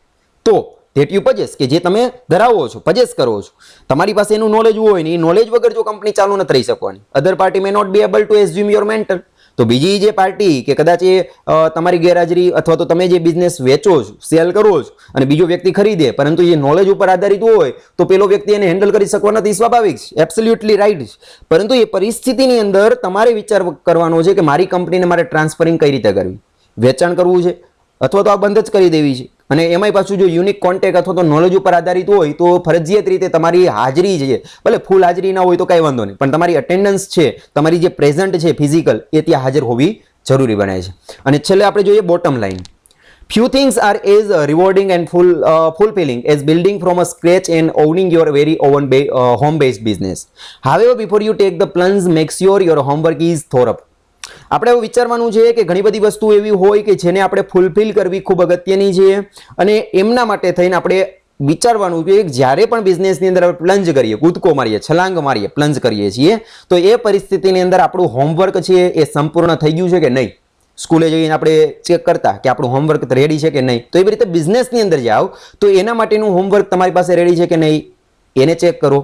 તો ધેટ યુ પજેસ, કે જે તમે ધરાવો છો, પજેસ કરો છો, તમારી પાસે એનું નોલેજ હોય ને એ નોલેજ વગર જો કંપની ચાલુ નથી રહી શકવાની. Other party may not be able to assume your mentor, તો બીજી જે પાર્ટી કે કદાચ એ તમારી ગેરહાજરી અથવા તો તમે જે બિઝનેસ વેચો છો, સેલ કરો છો અને બીજો વ્યક્તિ ખરીદે પરંતુ એ નોલેજ ઉપર આધારિત હોય તો પેલો વ્યક્તિ એને હેન્ડલ કરી શકવા નથી, સ્વાભાવિક છે, એબ્સોલ્યુટલી રાઈટ છે. પરંતુ એ પરિસ્થિતિની અંદર તમારે વિચાર કરવાનો છે કે મારી કંપનીને મારે ટ્રાન્સફરિંગ કઈ રીતે કરવી, વેચાણ કરવું છે અથવા તો આ બંધ જ કરી દેવી છે. અને એમાંય પાછું જો યુનિક કોન્ટેક્ટ અથવા તો નોલેજ ઉપર આધારિત હોય તો ફરજિયાત રીતે તમારી હાજરી છે, ભલે ફૂલ હાજરી ના હોય તો કાંઈ વાંધો નહીં, પણ તમારી અટેન્ડન્સ છે, તમારી જે પ્રેઝન્ટ છે ફિઝિકલ, એ ત્યાં હાજર હોવી જરૂરી બને છે. અને છેલ્લે આપણે જોઈએ bottom line. Few things are as rewarding and fulfilling as building from a scratch and owning your very own home-based business. However, before you take the plunge, make sure your homework is thorough. આપણે એવું વિચારવાનું છે કે ઘણી બધી વસ્તુ એવી હોય કે જેને આપણે ફૂલફિલ કરવી ખૂબ અગત્યની છે અને એમના માટે થઈને આપણે વિચારવાનું છે કે જ્યારે પણ બિઝનેસની અંદર આપણે પ્લંજ કરીએ, કૂદકો મારીએ, છલાંગ મારીએ, પ્લંજ કરીએ છીએ તો એ પરિસ્થિતિની અંદર આપણું હોમવર્ક છે એ સંપૂર્ણ થઈ ગયું છે કે નહીં. સ્કૂલે જઈને આપણે ચેક કરતા કે આપણું હોમવર્ક રેડી છે કે નહીં, તો એવી રીતે બિઝનેસની અંદર જાઓ તો એના માટેનું હોમવર્ક તમારી પાસે રેડી છે કે નહીં એને ચેક કરો.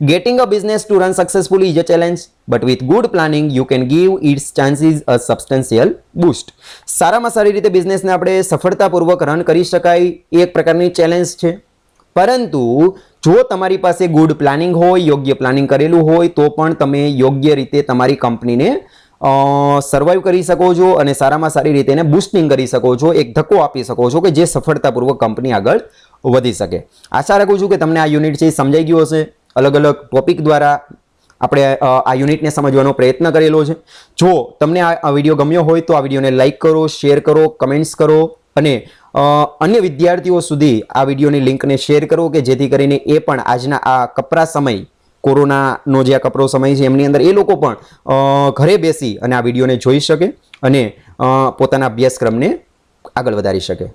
Getting a business to run successfully is a challenge but with good planning you can give its chances a substantial boost. સારામાં સારી રીતે બિઝનેસને આપણે સફળતાપૂર્વક રન કરી શકાય એ એક પ્રકારની ચેલેન્જ છે, પરંતુ જો તમારી પાસે ગુડ પ્લાનિંગ હોય, યોગ્ય પ્લાનિંગ કરેલું હોય તો પણ તમે યોગ્ય રીતે તમારી કંપનીને સર્વાઈવ કરી શકો છો અને સારામાં સારી રીતે એને બૂસ્ટિંગ કરી શકો છો, એક ધક્કો આપી શકો છો કે જે સફળતાપૂર્વક કંપની આગળ વધી શકે. આશા રાખું છું કે તમને આ યુનિટ છે સમજાઈ ગયું હશે. અલગ અલગ ટોપિક દ્વારા આપણે આ યુનિટને સમજવાનો પ્રયત્ન કરેલો છે. જો તમને આ વિડીયો ગમ્યો હોય તો આ વિડીયોને લાઇક કરો, શેર કરો, કમેન્ટ્સ કરો અને અન્ય વિદ્યાર્થીઓ સુધી આ વિડીયોની લિંકને શેર કરો કે જેથી કરીને એ પણ આજના આ કપરા સમય, કોરોનાનો જે આ કપરો સમય છે એમની અંદર એ લોકો પણ ઘરે બેસી અને આ વિડીયોને જોઈ શકે અને પોતાના અભ્યાસક્રમને આગળ વધારી શકે.